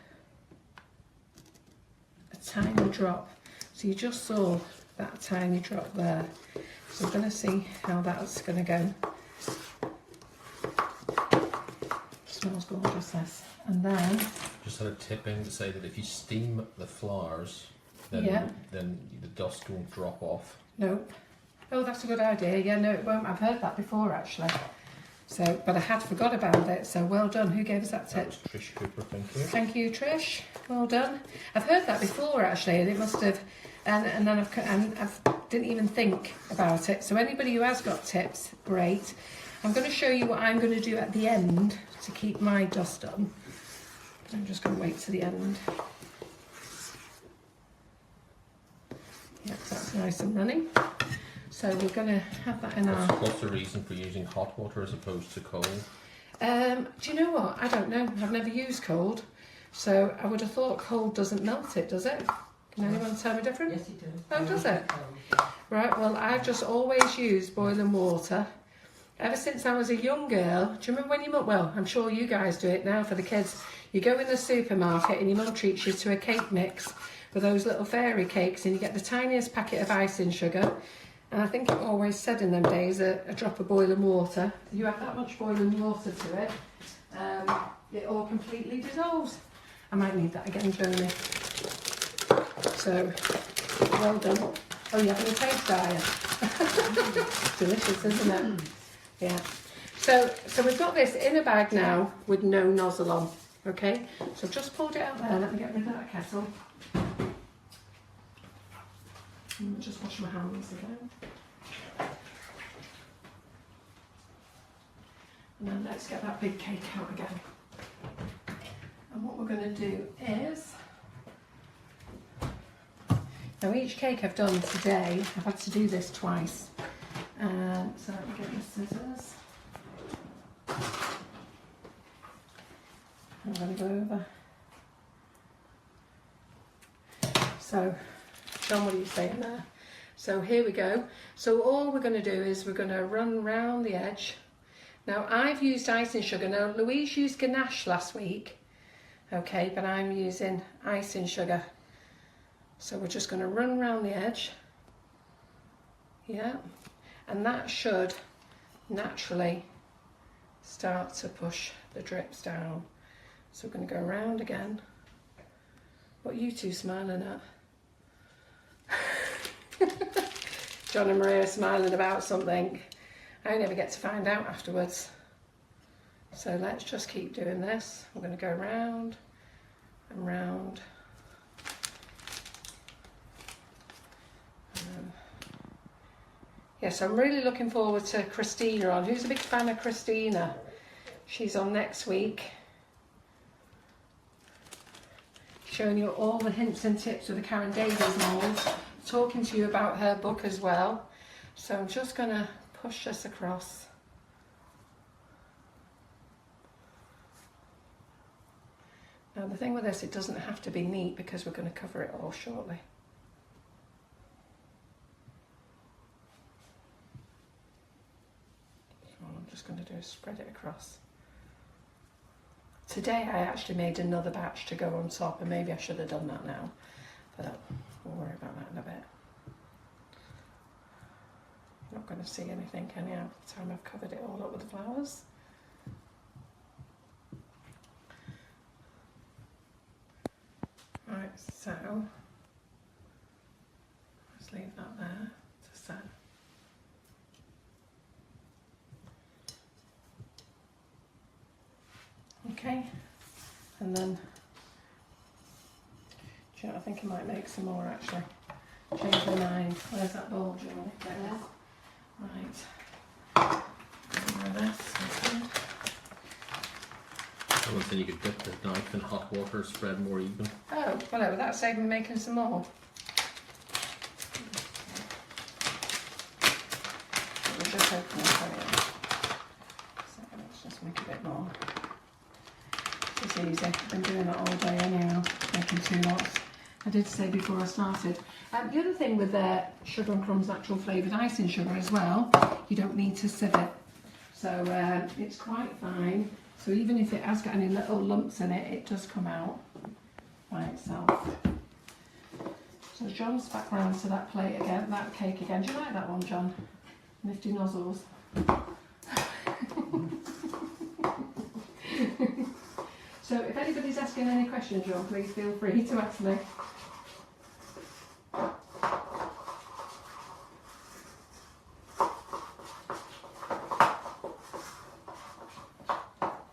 tiny drop. So you just saw that tiny drop there. So we're going to see how that's going to go. Smells gorgeous, this. And then Just had a tip in to say that if you steam the flowers, then Yeah. then the dust won't drop off. nope. Oh, that's a good idea. Yeah, no, it won't. I've heard that before actually. So, but I had forgot about it. So well done. Who gave us that That tip? was Trish Cooper, thank you. Thank you, Trish. Well done. I've heard that before actually, and it must have, and then I've didn't even think about it. So anybody who has got tips, great. I'm going to show you what I'm going to do at the end to keep my dust on. I'm just going to wait to the end. Yeah, that's nice and running. So we're going to have that in our... What's the reason for using hot water as opposed to cold? Do you know what? I don't know. I've never used cold. So I would have thought cold doesn't melt it, does it? Can anyone tell me different? Yes, it does. Oh, does it? Right, well, I've just always used boiling water. Ever since I was a young girl. Do you remember when your mum, well, I'm sure you guys do it now for the kids. You go in the supermarket and your mum treats you to a cake mix with those little fairy cakes, and you get the tiniest packet of icing sugar. And I think it always said in them days a drop of boiling water. You add that much boiling water to it, it all completely dissolves. I might need that again, Joni. So, well done. Oh, you having a taste diet? Delicious, isn't it? Yeah. So we've got this in a bag now with no nozzle on. Okay. So I've just pulled it out there. Let me get rid of that kettle. Just wash my hands again. And then let's get that big cake out again. And what we're going to do is, now each cake I've done today, I've had to do this twice. So let me get my scissors. I'm going to go over. So, John, what are you saying there? So here we go. So all we're going to do is we're going to run round the edge. Now I've used icing sugar. Now Louise used ganache last week. Okay, but I'm using icing sugar. So we're just going to run round the edge. Yeah, and that should naturally start to push the drips down. So we're going to go around again. What are you two smiling at? John and Maria are smiling about something. I never get to find out afterwards. So let's just keep doing this. We're going to go round and round. Yes, I'm really looking forward to Christina on. Who's a big fan of Christina? She's on next week. Showing you all the hints and tips with the Karen Davies mould. Talking to you about her book as well. So I'm just going to push this across. Now the thing with this, it doesn't have to be neat because we're going to cover it all shortly. So all I'm just going to do is spread it across. Today I actually made another batch to go on top, and maybe I should have done that now, but we'll worry about that in a bit. You're not going to see anything, can you, by the time I've covered it all up with the flowers? Right, so let's leave that there to set. Okay, and then, do you know, I think I might make some more actually. Change my mind. Where's that bowl, Julie? There. Right. Someone said you could dip the knife in hot water, spread more even. Oh, well, would that save me making some more? We'll just open it anyway. So let's just make a bit more. It's easy. I've been doing that all day anyhow, making 2 lots. I did say before I started. The other thing with the Sugar and Crumbs natural flavoured icing sugar as well, you don't need to sieve it. So it's quite fine. So even if it has got any little lumps in it, it does come out by itself. So John's back round to that plate again, that cake again. Do you like that one, John? Nifty Nozzles. So if anybody's asking any questions, John, please feel free to ask me.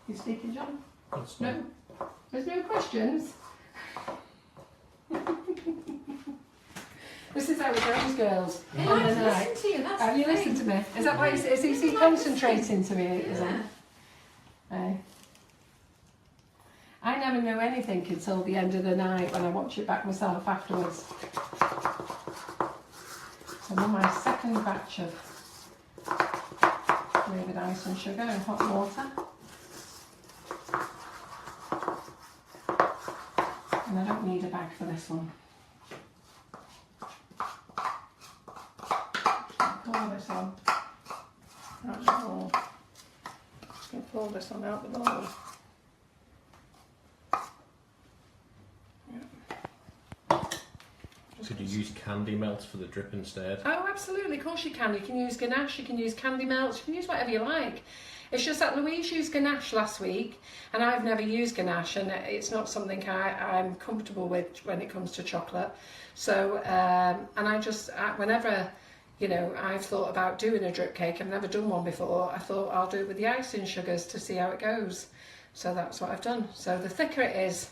You speaking, John? That's No? There's no questions? This is how it goes, girls. I On like the to night. listen to you, that's Have you the thing. listened to me? Is that why is he concentrating to me? Is it? I never know anything until the end of the night when I watch it back myself afterwards. So I'm on my second batch of flavoured ice and sugar and hot water. And I don't need a bag for this one. Pour this on out the bowl. Just going to pour this on out the bowl. Could you use candy melts for the drip instead? Oh, absolutely, of course you can. You can use ganache, you can use candy melts, you can use whatever you like. It's just that Louise used ganache last week, and I've never used ganache, and it's not something I'm comfortable with when it comes to chocolate. So, and whenever, you know, I've thought about doing a drip cake, I've never done one before, I thought I'll do it with the icing sugars to see how it goes. So that's what I've done. So the thicker it is,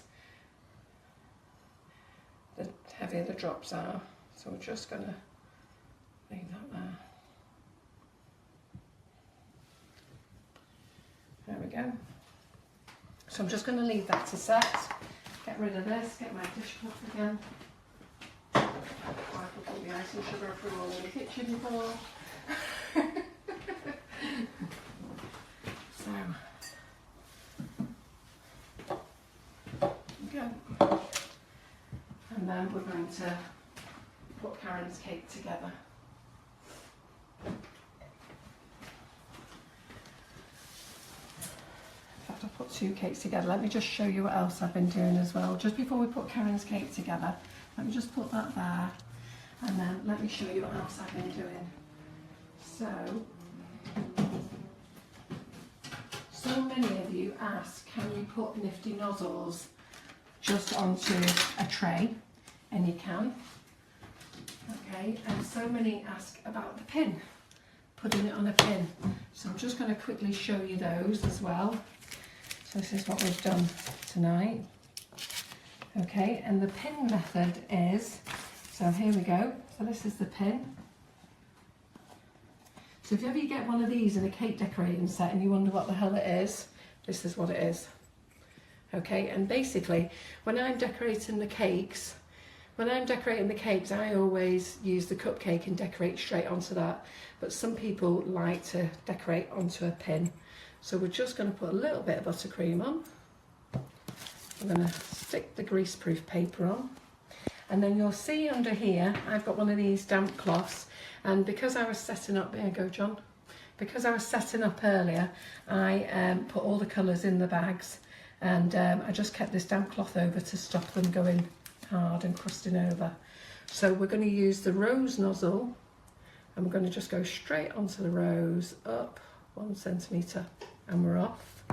the heavier the drops are. So we're just going to leave that there. There we go. So I'm just going to leave that to set. Get rid of this, get my dishcloth again. I put the icing sugar through all in the kitchen before. So, there we go. And then we're going to put Karen's cake together. In fact, I've put 2 cakes together. Let me just show you what else I've been doing as well. Just before we put Karen's cake together, let me just put that there. And then let me show you what else I've been doing. So many of you ask, can you put Nifty Nozzles just onto a tray? And you can. Okay, and so many ask about the pin, putting it on a pin. So I'm just going to quickly show you those as well. So this is what we've done tonight. Okay, and the pin method is, so here we go. So this is the pin. So if ever you get one of these in a cake decorating set and you wonder what the hell it is, this is what it is. Okay, and basically when I'm decorating the cakes, I always use the cupcake and decorate straight onto that. But some people like to decorate onto a pin. So we're just going to put a little bit of buttercream on. I'm going to stick the greaseproof paper on. And then you'll see under here, I've got one of these damp cloths. And because I was setting up, there you go, John. Because I was setting up earlier, I put all the colours in the bags. And I just kept this damp cloth over to stop them going hard and crusting over. So we're going to use the rose nozzle, and we're going to just go straight onto the rose, up 1 centimetre, and we're off.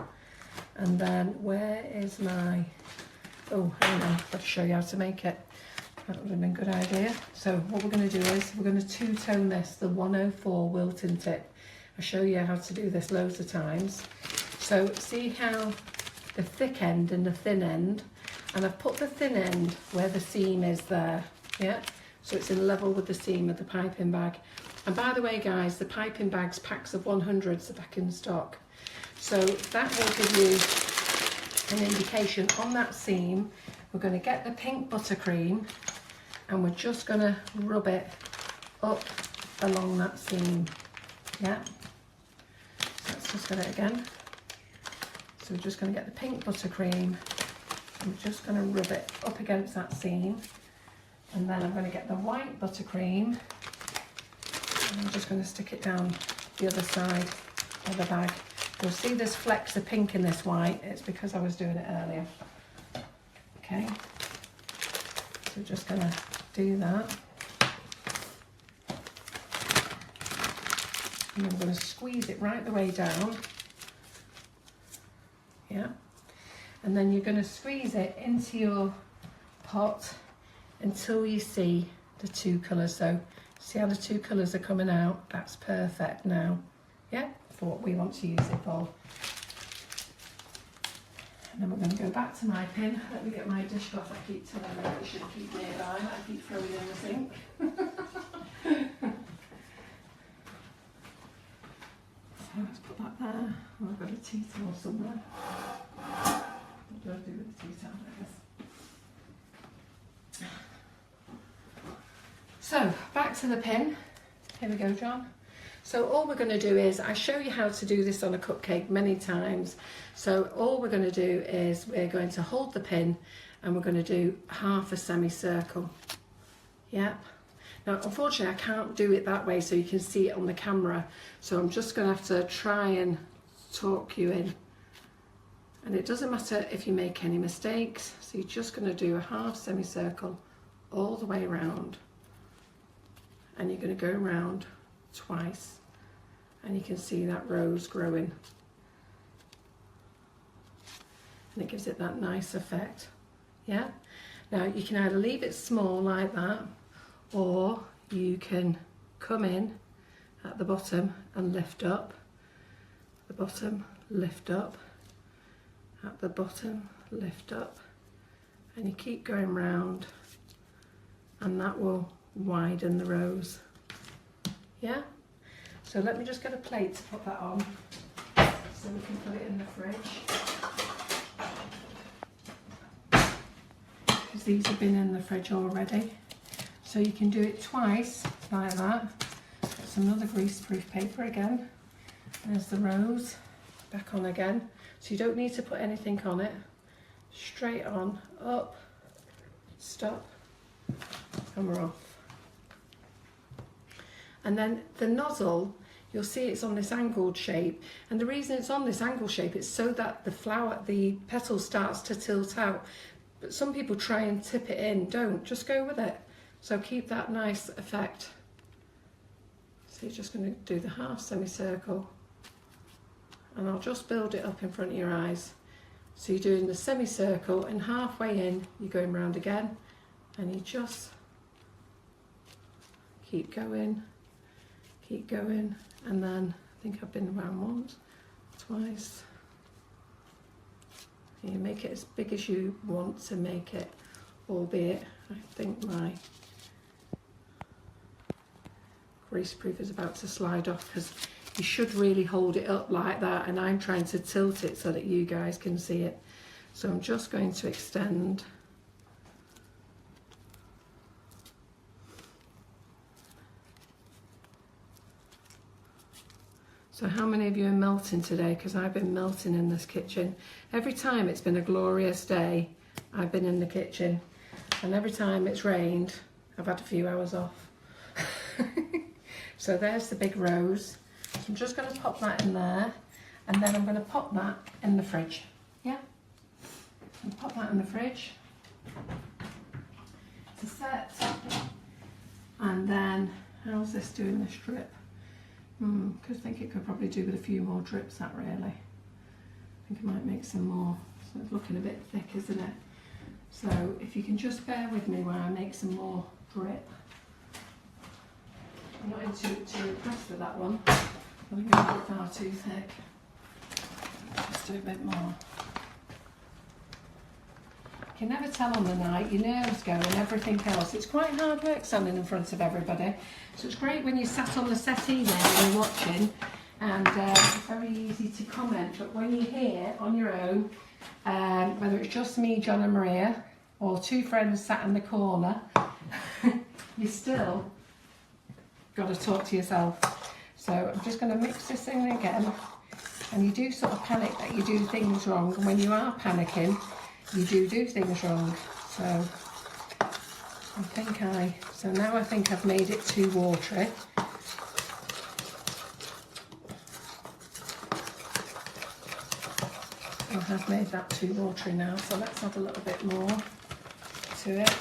And then where is my, oh hang on, I've got to show you how to make it. That would have been a good idea. So what we're going to do is we're going to two-tone this, the 104 wilting tip. I'll show you how to do this loads of times. So see how the thick end and the thin end, and I've put the thin end where the seam is there, yeah? So it's in level with the seam of the piping bag. And by the way, guys, the piping bags, packs of 100s are back in stock. So that will give you an indication on that seam. We're going to get the pink buttercream and we're just going to rub it up along that seam, yeah? So let's just get it again. So we're just going to get the pink buttercream. I'm just going to rub it up against that seam, and then I'm going to get the white buttercream and I'm just going to stick it down the other side of the bag. You'll see this flecks of pink in this white, it's because I was doing it earlier. Okay, so we're just going to do that. And I'm going to squeeze it right the way down. Yeah. And then you're going to squeeze it into your pot until you see the two colours. So see how the two colours are coming out? That's perfect now, yeah, for what we want to use it for. And then we're going to go back to my pin. Let me get my dishcloth. I keep telling you I should keep nearby. I keep throwing in the sink. So let's put that there. Oh, I've got a tea towel somewhere. What do I do with the tea towel, I guess? So, back to the pin. Here we go, John. So all we're going to do is, I show you how to do this on a cupcake many times. So all we're going to do is we're going to hold the pin and we're going to do half a semicircle. Yep. Now, unfortunately, I can't do it that way so you can see it on the camera. So I'm just going to have to try and talk you in. And it doesn't matter if you make any mistakes. So you're just going to do a half semicircle all the way around. And you're going to go around twice. And you can see that rose growing. And it gives it that nice effect. Yeah? Now, you can either leave it small like that, or you can come in at the bottom and lift up, the bottom, lift up, at the bottom, lift up, and you keep going round, and that will widen the rose. Yeah? So let me just get a plate to put that on so we can put it in the fridge. Because these have been in the fridge already. So you can do it twice, like that. Get some other greaseproof paper again. There's the rose, back on again. So you don't need to put anything on it. Straight on, up, stop, and we're off. And then the nozzle, you'll see it's on this angled shape. And the reason it's on this angled shape is so that the flower, the petal starts to tilt out. But some people try and tip it in. Don't, just go with it. So keep that nice effect. So you're just going to do the half semicircle, and I'll just build it up in front of your eyes. So you're doing the semicircle, and halfway in you're going round again, and you just keep going, and then I think I've been around once, twice. You make it as big as you want to make it, albeit I think my greaseproof is about to slide off, because you should really hold it up like that, and I'm trying to tilt it so that you guys can see it. So I'm just going to extend. So how many of you are melting today? Because I've been melting in this kitchen. Every time it's been a glorious day, I've been in the kitchen. And every time it's rained, I've had a few hours off. So there's the big rose. So I'm just going to pop that in there. And then I'm going to pop that in the fridge. Yeah? And pop that in the fridge to set. And then, how's this doing this drip? I think it could probably do with a few more drips, that really. I think I might make some more. So it's looking a bit thick, isn't it? So if you can just bear with me while I make some more drip. I'm not too impressed with that one. I think it's a bit far too thick. Let's do a bit more. You can never tell on the night, your nerves go and everything else. It's quite hard work standing in front of everybody. So it's great when you sat on the settee there and you're watching, and it's very easy to comment. But when you're here on your own, whether it's just me, John and Maria, or two friends sat in the corner, you still got to talk to yourself. So I'm just going to mix this in again. And you do sort of panic that you do things wrong. And when you are panicking, you do things wrong. So so now I think I've made it too watery. I have made that too watery now, so let's add a little bit more to it.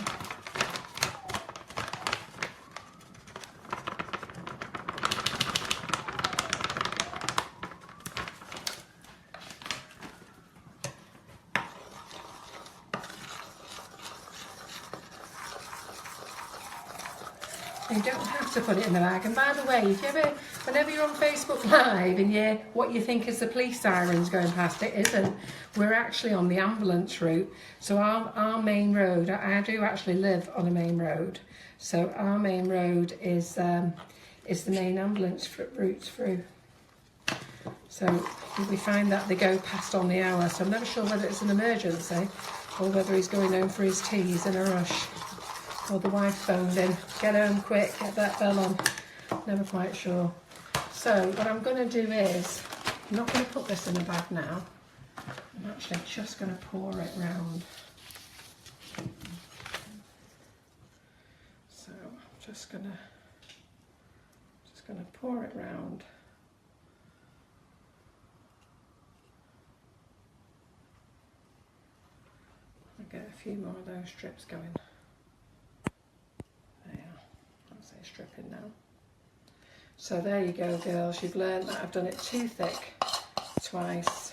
You don't have to put it in the bag. And by the way, if you ever, whenever you're on Facebook Live and what you think is the police sirens going past, it isn't. We're actually on the ambulance route. So our main road, I do actually live on a main road. So our main road is the main ambulance route through. So we find that they go past on the hour. So I'm never sure whether it's an emergency or whether he's going home for his tea. He's in a rush. Or the wife phoned in, get home quick, get that bell on. Never quite sure. So what I'm going to do is, I'm not going to put this in a bag now. I'm actually just going to pour it round. So I'm just going to pour it round. I'll get a few more of those strips going. Stripping now. So there you go, girls. You've learned that I've done it too thick twice,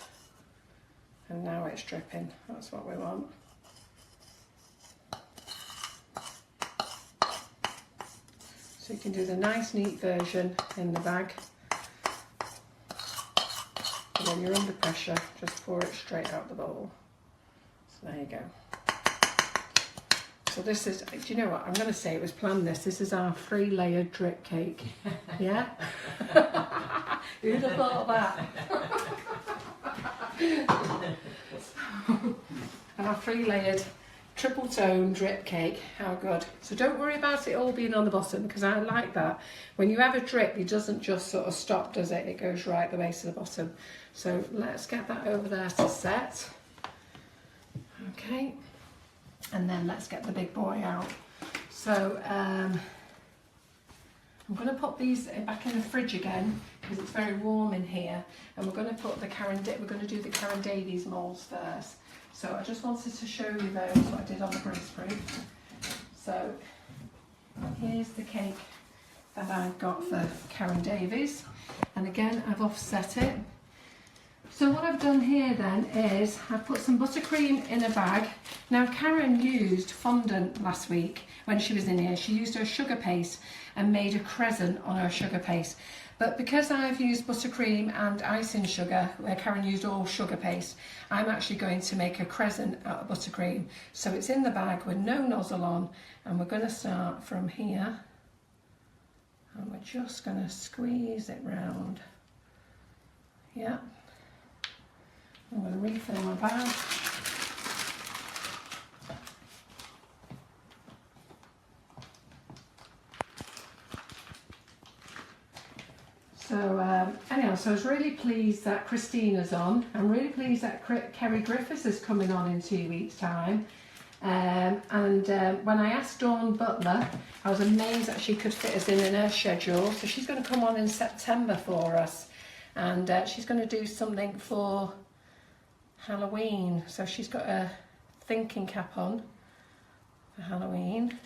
and now it's dripping. That's what we want. So you can do the nice neat version in the bag, and when you're under pressure, just pour it straight out the bowl. So there you go. So this is, do you know what, I'm going to say it was planned this is our 3-layered drip cake. Yeah? Who'd have thought that? Our 3-layered triple tone drip cake. How good. So don't worry about it all being on the bottom, because I like that. When you have a drip, it doesn't just sort of stop, does it? It goes right the way to the bottom. So let's get that over there to set. Okay. And then let's get the big boy out. So I'm going to put these back in the fridge again because it's very warm in here. And we're going to put the we're going to do the Karen Davies moulds first. So I just wanted to show you those, what I did on the greaseproof. So here's the cake that I've got for Karen Davies, and again I've offset it. So what I've done here then is I've put some buttercream in a bag. Now Karen used fondant last week when she was in here. She used her sugar paste and made a crescent on her sugar paste. But because I've used buttercream and icing sugar, where Karen used all sugar paste, I'm actually going to make a crescent out of buttercream. So it's in the bag with no nozzle on, and we're going to start from here. And we're just going to squeeze it round. Yeah. I'm going to refill my bag. So anyhow, so I was really pleased that Christina's on. I'm really pleased that Kerry Griffiths is coming on in 2 weeks' time. When I asked Dawn Butler, I was amazed that she could fit us in her schedule. So she's going to come on in September for us, and she's going to do something for Halloween. So she's got a thinking cap on for Halloween,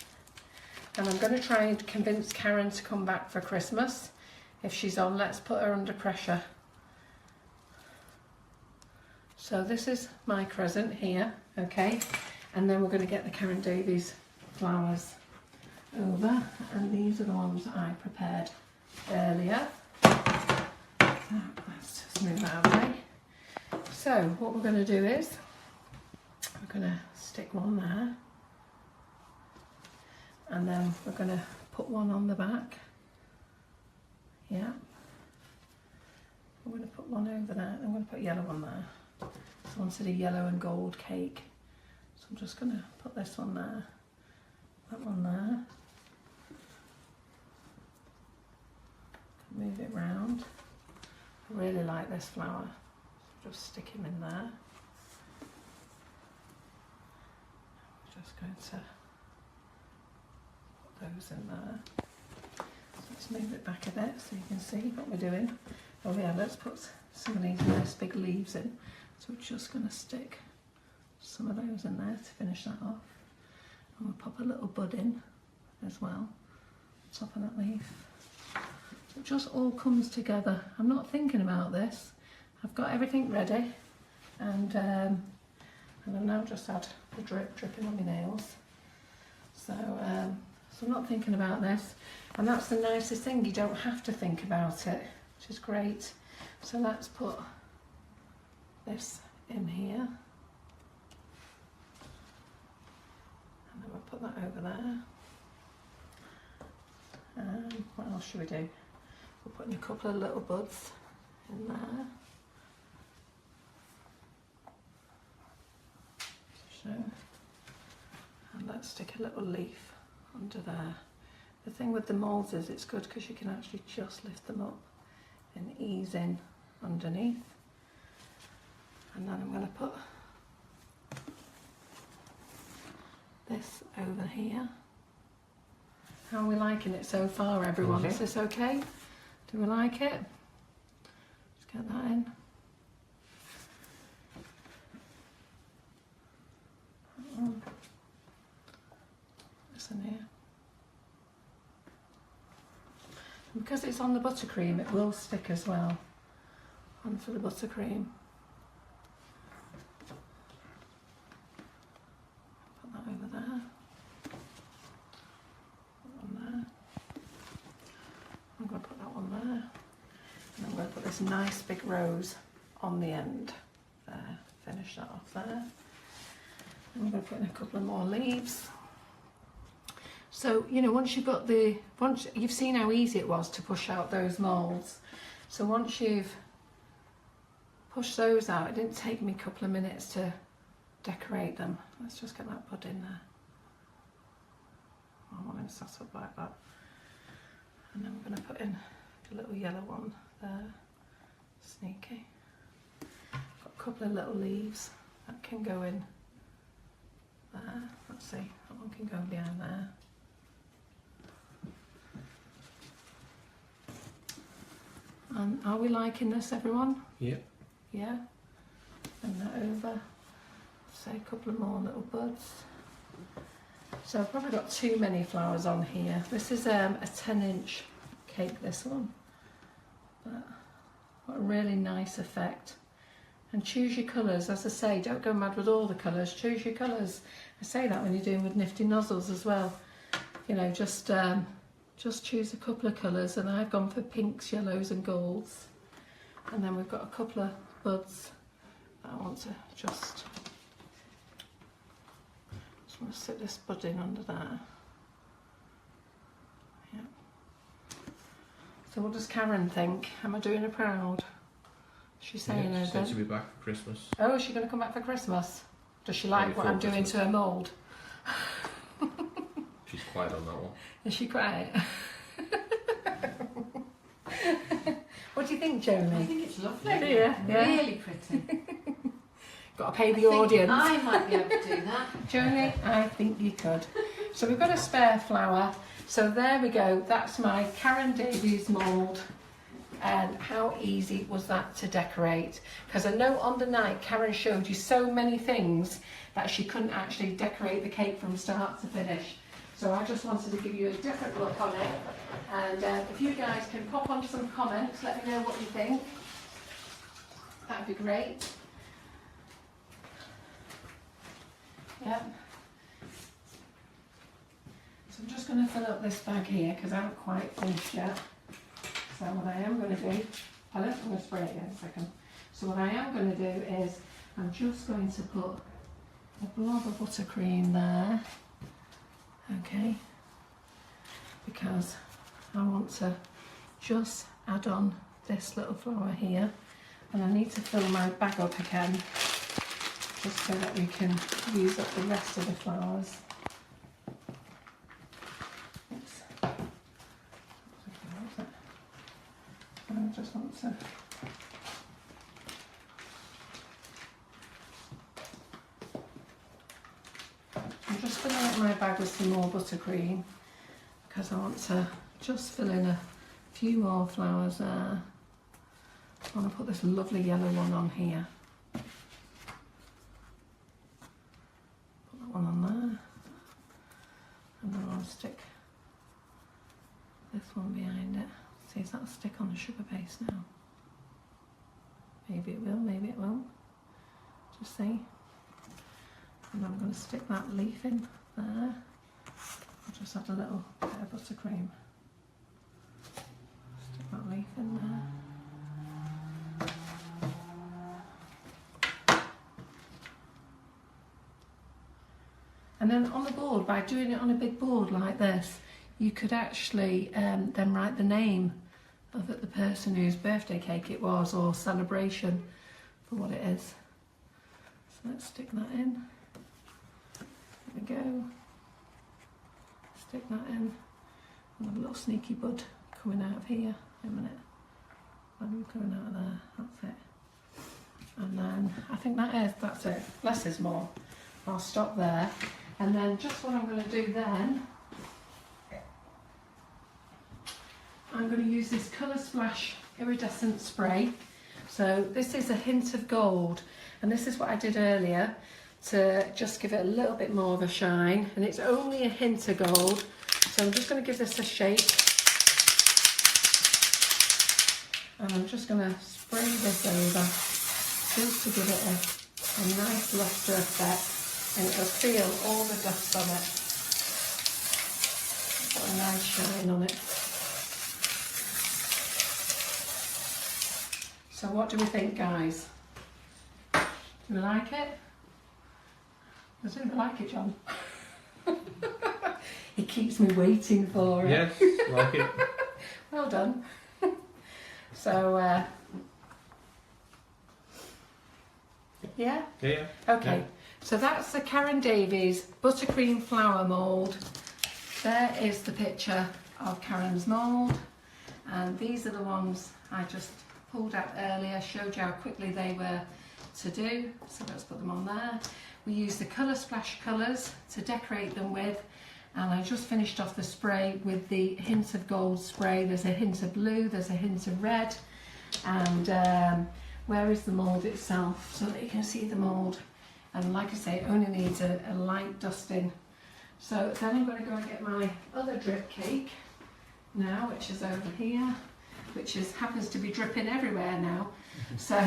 and I'm going to try and convince Karen to come back for Christmas. If she's on, let's put her under pressure. So this is my crescent here, okay, and then we're going to get the Karen Davies flowers over, and these are the ones that I prepared earlier. So let's just move out of the way. So what we're going to do is we're going to stick one there, and then we're going to put one on the back. Yeah, I'm going to put one over there. I'm going to put yellow on there. So I wanted a yellow and gold cake, so I'm just going to put this one there, that one there, move it round. I really like this flower, so just stick him in there. I'm just going to put those in there. Let's move it back a bit so you can see what we're doing. Oh yeah, let's put some of these nice big leaves in. So we're just going to stick some of those in there to finish that off. And we'll pop a little bud in as well, top of that leaf. So it just all comes together. I'm not thinking about this. I've got everything ready, and I've now just had the dripping on my nails. So I'm not thinking about this, and that's the nicest thing, you don't have to think about it, which is great. So let's put this in here, and then we'll put that over there. And what else should we do? We'll put in a couple of little buds in there. So, and let's stick a little leaf under there. The thing with the moulds is it's good because you can actually just lift them up and ease in underneath. And then I'm going to put this over here. How are we liking it so far, everyone? Is this okay? Do we like it? Let's get that in. This in here. And because it's on the buttercream, it will stick as well onto the buttercream. Put that over there. Put that one there. I'm going to put that one there. And I'm going to put this nice big rose on the end there. Finish that off there. And I'm going to put in a couple of more leaves. So, you know, once you've seen how easy it was to push out those moulds. So once you've pushed those out, it didn't take me a couple of minutes to decorate them. Let's just get that bud in there. I want him sat up like that. And then we're going to put in a little yellow one there. Sneaky. Got a couple of little leaves that can go in there. Let's see, that one can go behind there. Are we liking this, everyone? Yep. Yeah. Bring that over. Say a couple of more little buds. So I've probably got too many flowers on here. This is a 10-inch cake, this one. But what a really nice effect. And choose your colours, as I say, don't go mad with all the colours, choose your colours. I say that when you're doing with Nifty Nozzles as well. You know, just choose a couple of colours, and I've gone for pinks, yellows and golds. And then we've got a couple of buds that I want to just want to sit this bud in under that. Yeah. So what does Karen think? Am I doing her proud? She's saying Yeah, she said anything? she'll be back for Christmas. Oh, is she going to come back for Christmas? Does she like Maybe what for I'm doing Christmas. to her mould? She's quiet on that one. Is she quiet? What do you think, Joni? I think it's lovely. Yeah, yeah. Really pretty. Got to pay the I think audience. I might be able to do that. Joni, I think you could. So we've got a spare flower. So there we go. That's my Karen Davies mould. And how easy was that to decorate? Because I know on the night Karen showed you so many things that she couldn't actually decorate the cake from start to finish. So I just wanted to give you a different look on it. And if you guys can pop on some comments, let me know what you think. That'd be great. Yep. So I'm just going to fill up this bag here because I haven't quite finished yet. So what I am going to do, I'm going to spray it in a second. So what I am going to do is I'm just going to put a blob of buttercream there, okay, because I want to just add on this little flower here, and I need to fill my bag up again just so that we can use up the rest of the flowers. Oops. I just want to I'm just filling up my bag with some more buttercream because I want to just fill in a few more flowers there. I want to put this lovely yellow one on here. Put that one on there. And then I'll stick this one behind it. See if that'll stick on the sugar paste now. Maybe it will, maybe it won't. Just see. And I'm going to stick that leaf in there. I'll just add a little bit of buttercream. Stick that leaf in there. And then on the board, by doing it on a big board like this, you could actually then write the name of it, the person whose birthday cake it was, or celebration for what it is. So let's stick that in. There we go. Stick that in. And a little sneaky bud coming out of here. Wait a minute. I'm coming out of there. That's it. And then I think that's it. Less is more. I'll stop there. And then just what I'm going to do then, I'm going to use this Colour Splash iridescent spray. So this is a hint of gold, and this is what I did earlier to just give it a little bit more of a shine, and it's only a hint of gold. So I'm just going to give this a shake, and I'm just going to spray this over just to give it a nice lustre effect, and it'll feel all the dust on it. Got a nice shine on it. So what do we think, guys? Do we like it? Does anybody like it, John? He keeps me waiting for it. Yes, like it. Well done. So, yeah? Yeah. Okay, Yeah. so that's the Karen Davies Buttercream Flower Mould. There is the picture of Karen's mould, and these are the ones I just pulled out earlier, showed you how quickly they were to do. So let's put them on there. We use the Colour Splash colours to decorate them with, and I just finished off the spray with the hint of gold spray. There's a hint of blue, there's a hint of red, and where is the mould itself so that you can see the mould. And like I say, it only needs a light dusting. So then I'm going to go and get my other drip cake, now, which is over here, which happens to be dripping everywhere now. So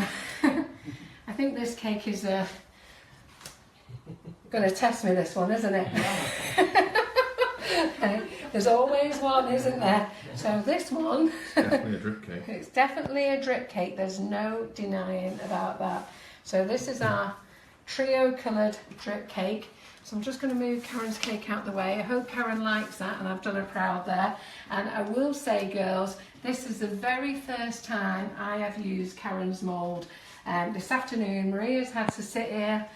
I think this cake is going to test me, this one, isn't it? Okay. There's always one, isn't there? So this one, It's definitely a drip cake. it's definitely a drip cake. There's no denying about that. So this is our trio coloured drip cake. So I'm just going to move Karen's cake out the way. I hope Karen likes that, and I've done her proud there. And I will say, girls, this is the very first time I have used Karen's mould. This afternoon, Maria's had to sit here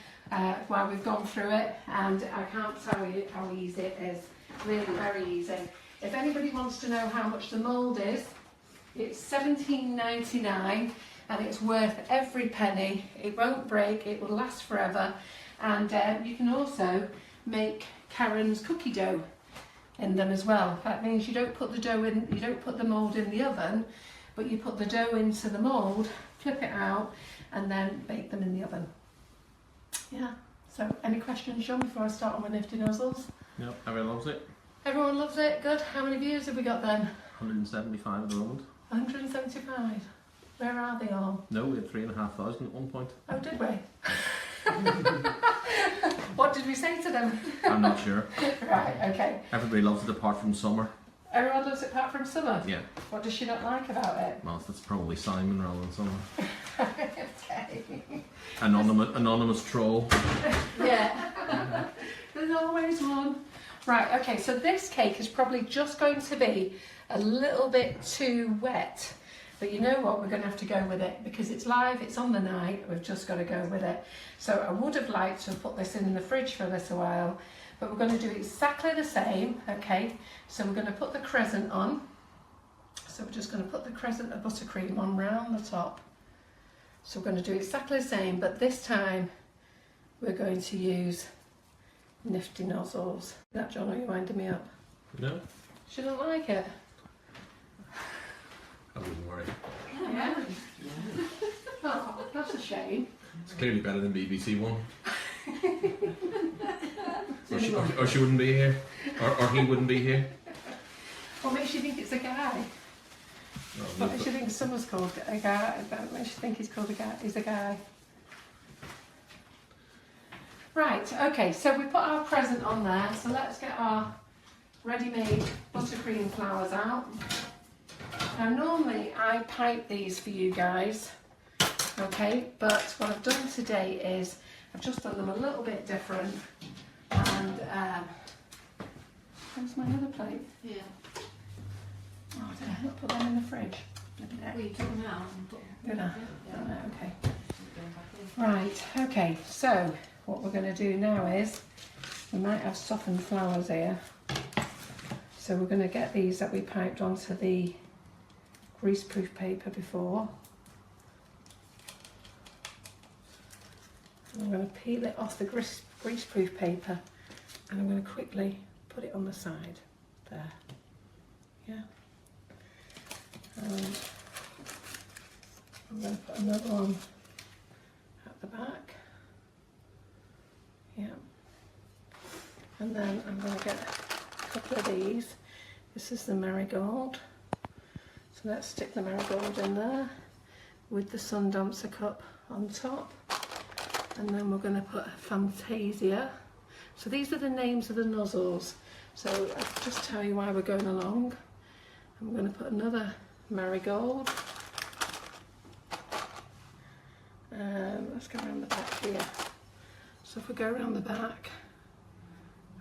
while we've gone through it, and I can't tell you how easy it is. Really very easy. If anybody wants to know how much the mould is, it's $17.99, and it's worth every penny. It won't break, it will last forever. And you can also make Karen's cookie dough in them as well. That means you don't put the dough in, you don't put the mould in the oven, but you put the dough into the mould, flip it out, and then bake them in the oven. Yeah. So, any questions, John, before I start on my Nifty Nozzles? Yep, everyone loves it. Everyone loves it. Good. How many views have we got then? 175 at the moment. 175. Where are they all? No, we had 3,500 at one point. Oh, did we? What did we say to them? I'm not sure. Right, okay. Everybody loves it apart from summer. Everyone loves it apart from Summer? Yeah. What does she not like about it? Well, that's probably Simon rather than Summer. Okay. Anonymous troll. Yeah. There's always one. Right, okay, so this cake is probably just going to be a little bit too wet. But you know what, we're going to have to go with it because it's live, it's on the night, we've just got to go with it. So I would have liked to have put this in the fridge for a little while, but we're going to do exactly the same, okay? So we're going to put the crescent on. So we're just going to put the crescent of buttercream on round the top. So we're going to do exactly the same, but this time we're going to use Nifty Nozzles. That, John, are you winding me up? No, She don't like it. I wouldn't worry. Yeah? Oh, that's a shame. It's clearly better than BBC One. or she wouldn't be here. Or he wouldn't be here. What makes you think it's a guy? No, What makes you think someone's called a guy? What makes you think he's called a guy? He's a guy. Right, okay, so we put our present on there, so let's get our ready-made buttercream flowers out. Now normally I pipe these for you guys, okay, but what I've done today is I've just done them a little bit different, and where's my other plate? Yeah. Oh, did I not put them in the fridge? We took them out and put Did I? Yeah. Oh, no, okay. Going back in. Right, okay, so what we're going to do now is, we might have softened flowers here, so we're going to get these that we piped onto the greaseproof paper before. And I'm going to peel it off the greaseproof paper, and I'm going to quickly put it on the side, there, yeah. And I'm going to put another one at the back. Yeah. And then I'm going to get a couple of these. This is the marigold. So let's stick the marigold in there with the sun dancer cup on top. And then we're going to put Fantasia. So these are the names of the nozzles. So I'll just tell you why we're going along. I'm going to put another marigold. Let's go around the back here. So if we go around the back,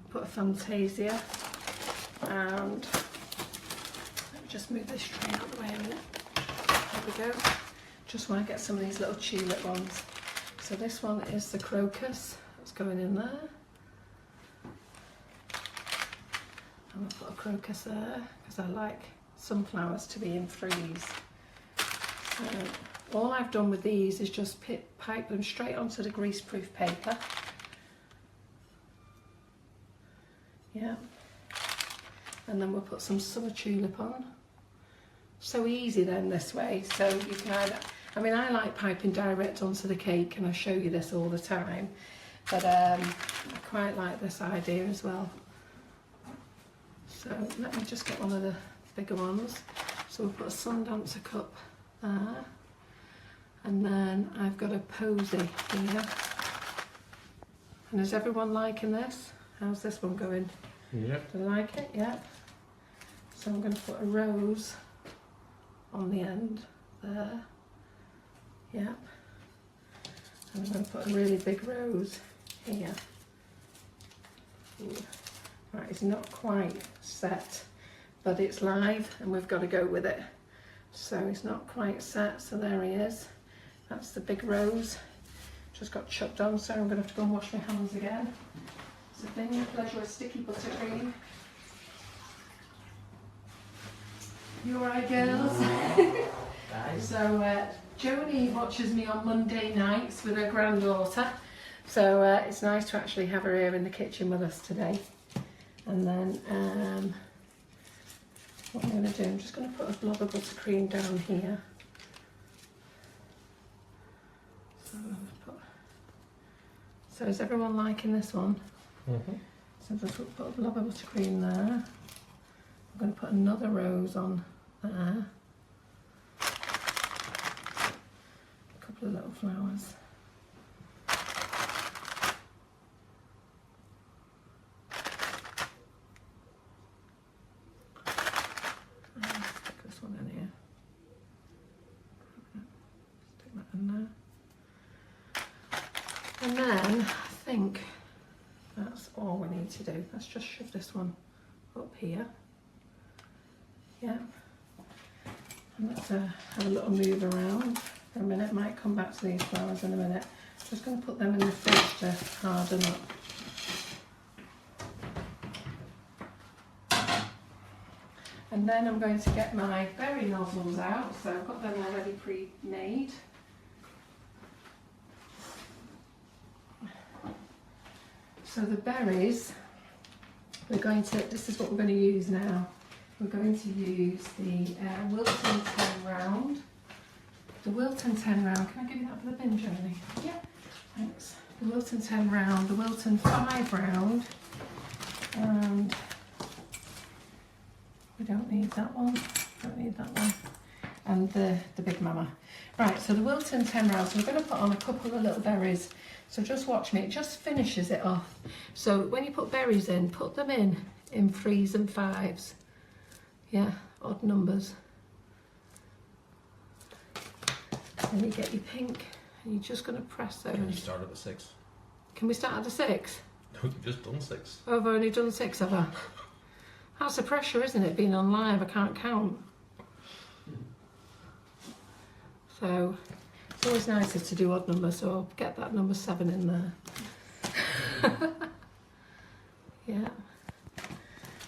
put a Fantasia, and let me just move this tray out of the way a minute. There we go. Just want to get some of these little tulip ones. So this one is the Crocus, that's going in there. I'm going to put a Crocus there because I like sunflowers to be in threes. So all I've done with these is just pipe them straight onto the greaseproof paper. Yeah. And then we'll put some summer tulip on. So easy then this way. So you can either, I mean, I like piping direct onto the cake, and I show you this all the time. But I quite like this idea as well. So let me just get one of the bigger ones. So we'll put a Sundancer cup there. And then I've got a posy here. And is everyone liking this? How's this one going? Yep. Do they like it? Yeah. So I'm going to put a rose on the end there. Yeah. And I'm going to put a really big rose here. Ooh. Right, it's not quite set, but it's live and we've got to go with it. So it's not quite set, so there he is. That's the big rose. Just got chucked on, so I'm going to have to go and wash my hands again. It's a thing, pleasure of sticky buttercream. You alright, girls? So Joni watches me on Monday nights with her granddaughter. So it's nice to actually have her here in the kitchen with us today. And then what I'm going to do, I'm just going to put a blob of buttercream down here. So is everyone liking this one? Mm-hmm. So just put a blob of buttercream there. I'm going to put another rose on there. A couple of little flowers. Stick this one in here. Stick that in there. And then I think that's all we need to do. Let's just shove this one up here. Yeah. And let's have a little move around for a minute. Might come back to these flowers in a minute. Just going to put them in the fridge to harden up. And then I'm going to get my berry nozzles out. So I've got them already pre-made. So the berries, this is what we're going to use now. We're going to use the Wilton 10 round. The Wilton 10 round, can I give you that for the bin, Joni? Yeah. Thanks. The Wilton 10 round, the Wilton 5 round, and we don't need that one, and the Big Mama. Right, so the Wilton 10 round, so we're going to put on a couple of little berries. So just watch me, it just finishes it off. So when you put berries in, put them in 3s and 5s. Yeah, odd numbers. Then you get your pink, and you're just going to press those. Can you start at the 6? Can we start at the 6? No, you've just done 6. Oh, I've only done 6, have I? That's the pressure, isn't it, being on live? I can't count. So it's always nicer to do odd numbers, so I'll get that number 7 in there. Yeah.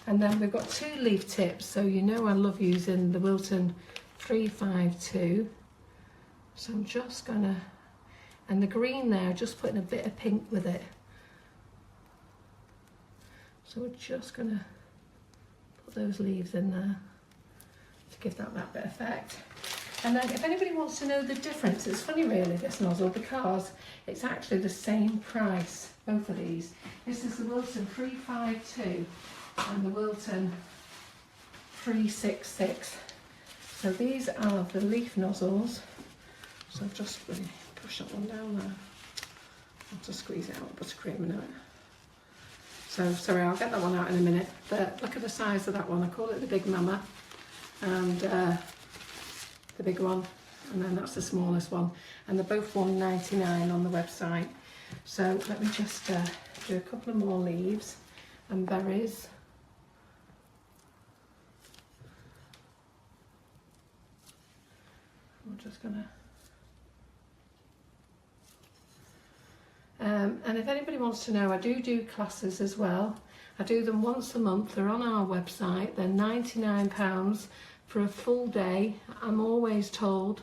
And then we've got 2 leaf tips, so you know I love using the Wilton 352. So I'm just gonna, and the green there, just putting a bit of pink with it. So we're just gonna put those leaves in there to give that bit of effect. And then if anybody wants to know the difference, it's funny really, this nozzle, because it's actually the same price, both of these. This is the Wilton 352 and the Wilton 366. So these are the leaf nozzles. So I've just really pushed that one down there. I'll just squeeze it out with buttercream in it. So sorry, I'll get that one out in a minute. But look at the size of that one. I call it the Big Mama. And the big one, and then that's the smallest one, and they're both $1.99 on the website. So let me just do a couple of more leaves and berries. I'm just gonna and if anybody wants to know, I do classes as well. I do them once a month. They're on our website. They're £99 for a full day. I'm always told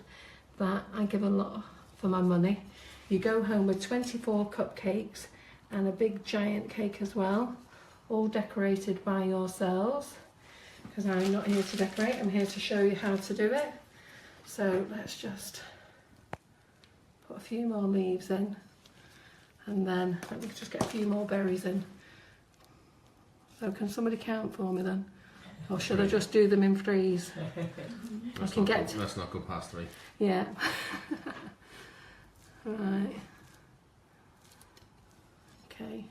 that I give a lot for my money. You go home with 24 cupcakes and a big giant cake as well, all decorated by yourselves, because I'm not here to decorate, I'm here to show you how to do it. So let's just put a few more leaves in, and then let me just get a few more berries in. So can somebody count for me then? Or should I just do them in threes? I can get to... Let's not go past 3. Yeah. Right. Okay.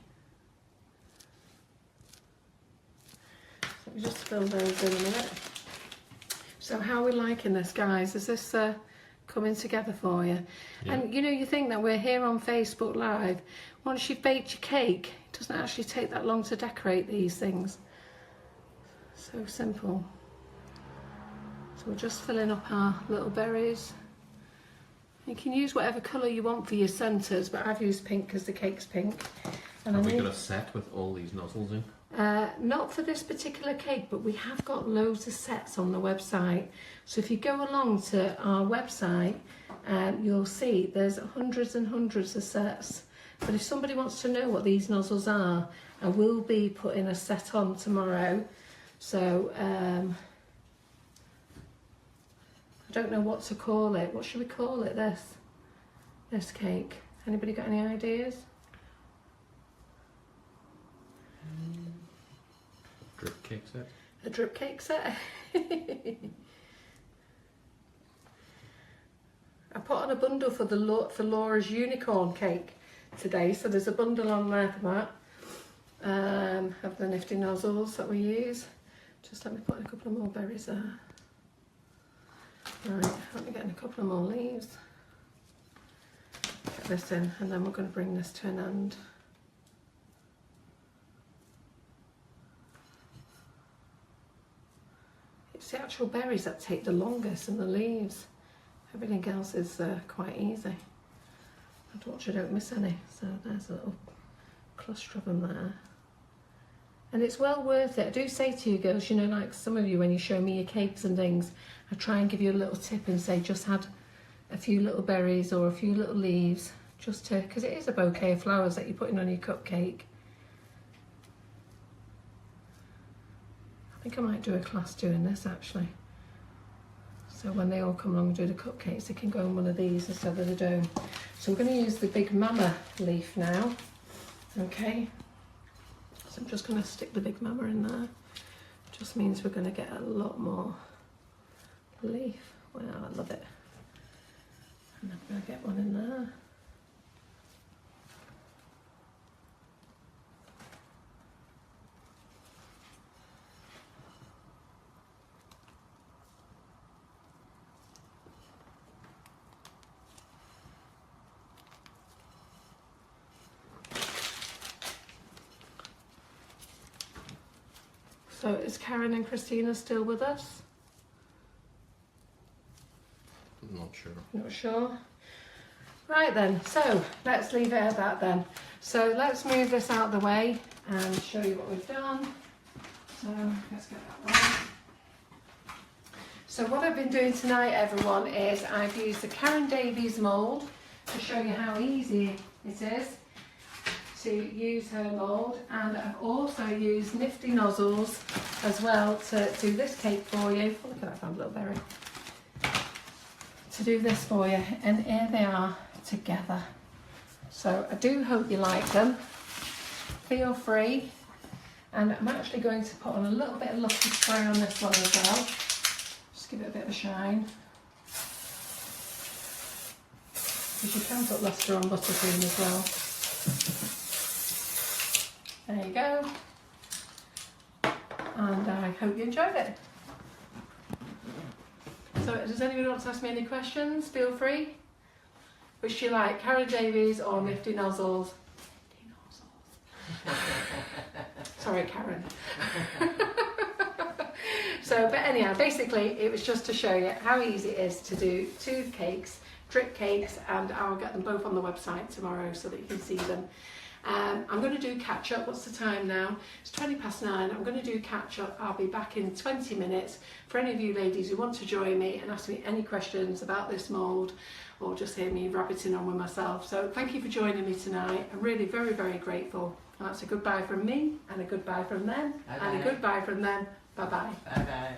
So let me just fill those in a minute. So how are we liking this, guys? Is this coming together for you? Yeah. And you know, you think that we're here on Facebook Live. Once you've baked your cake, it doesn't actually take that long to decorate these things. So simple. So we're just filling up our little berries. You can use whatever colour you want for your centres, but I've used pink because the cake's pink. And Have we got a set with all these nozzles in? not for this particular cake, but we have got loads of sets on the website. So if you go along to our website, you'll see there's hundreds and hundreds of sets. But if somebody wants to know what these nozzles are, I will be putting a set on tomorrow. So I don't know what to call it. What should we call it, this cake? Anybody got any ideas? Drip cake set? A drip cake set? I put on a bundle for Laura's unicorn cake today, so there's a bundle on there for that of the Nifty Nozzles that we use. Just let me put in a couple of more berries there. Right, let me get in a couple of more leaves. Get this in, and then we're going to bring this to an end. It's the actual berries that take the longest and the leaves. Everything else is quite easy. I'd watch I don't miss any. So there's a little cluster of them there. And it's well worth it. I do say to you girls, you know, like some of you when you show me your cakes and things, I try and give you a little tip and say just add a few little berries or a few little leaves, just to, because it is a bouquet of flowers that you're putting on your cupcake. I think I might do a class doing this actually. So when they all come along and do the cupcakes, they can go on one of these instead of the dome. So we're going to use the Big Mama leaf now. Okay. So I'm just going to stick the Big Mama in there. Just means we're going to get a lot more leaf. Wow, I love it. And I'm going to get one in there. So is Karen and Christina still with us? I'm not sure. Not sure. Right then, so let's leave it at that then. So let's move this out of the way and show you what we've done. So let's get that one. So what I've been doing tonight, everyone, is I've used the Karen Davies mould to show you how easy it is to use her mould, and I've also used Nifty Nozzles as well to do this cake for you. Oh, look at that, I found a little berry. To do this for you, and here they are together. So I do hope you like them. Feel free, and I'm actually going to put on a little bit of lucky spray on this one as well. Just give it a bit of a shine. Because you can put luster on buttercream as well. There you go. And I hope you enjoyed it. So does anybody want to ask me any questions? Feel free. Which do you like, Karen Davies or Nifty Nozzles? Nifty Nozzles. Sorry, Karen. So, but anyhow, basically it was just to show you how easy it is to do 2 cakes, drip cakes, and I'll get them both on the website tomorrow so that you can see them. I'm going to do catch up. What's the time now? It's 9:20. I'm going to do catch up. I'll be back in 20 minutes. For any of you ladies who want to join me and ask me any questions about this mould, or just hear me rabbiting on with myself. So thank you for joining me tonight. I'm really very, very grateful. And that's a goodbye from me, and a goodbye from them, and a goodbye from them. Bye bye. Bye bye.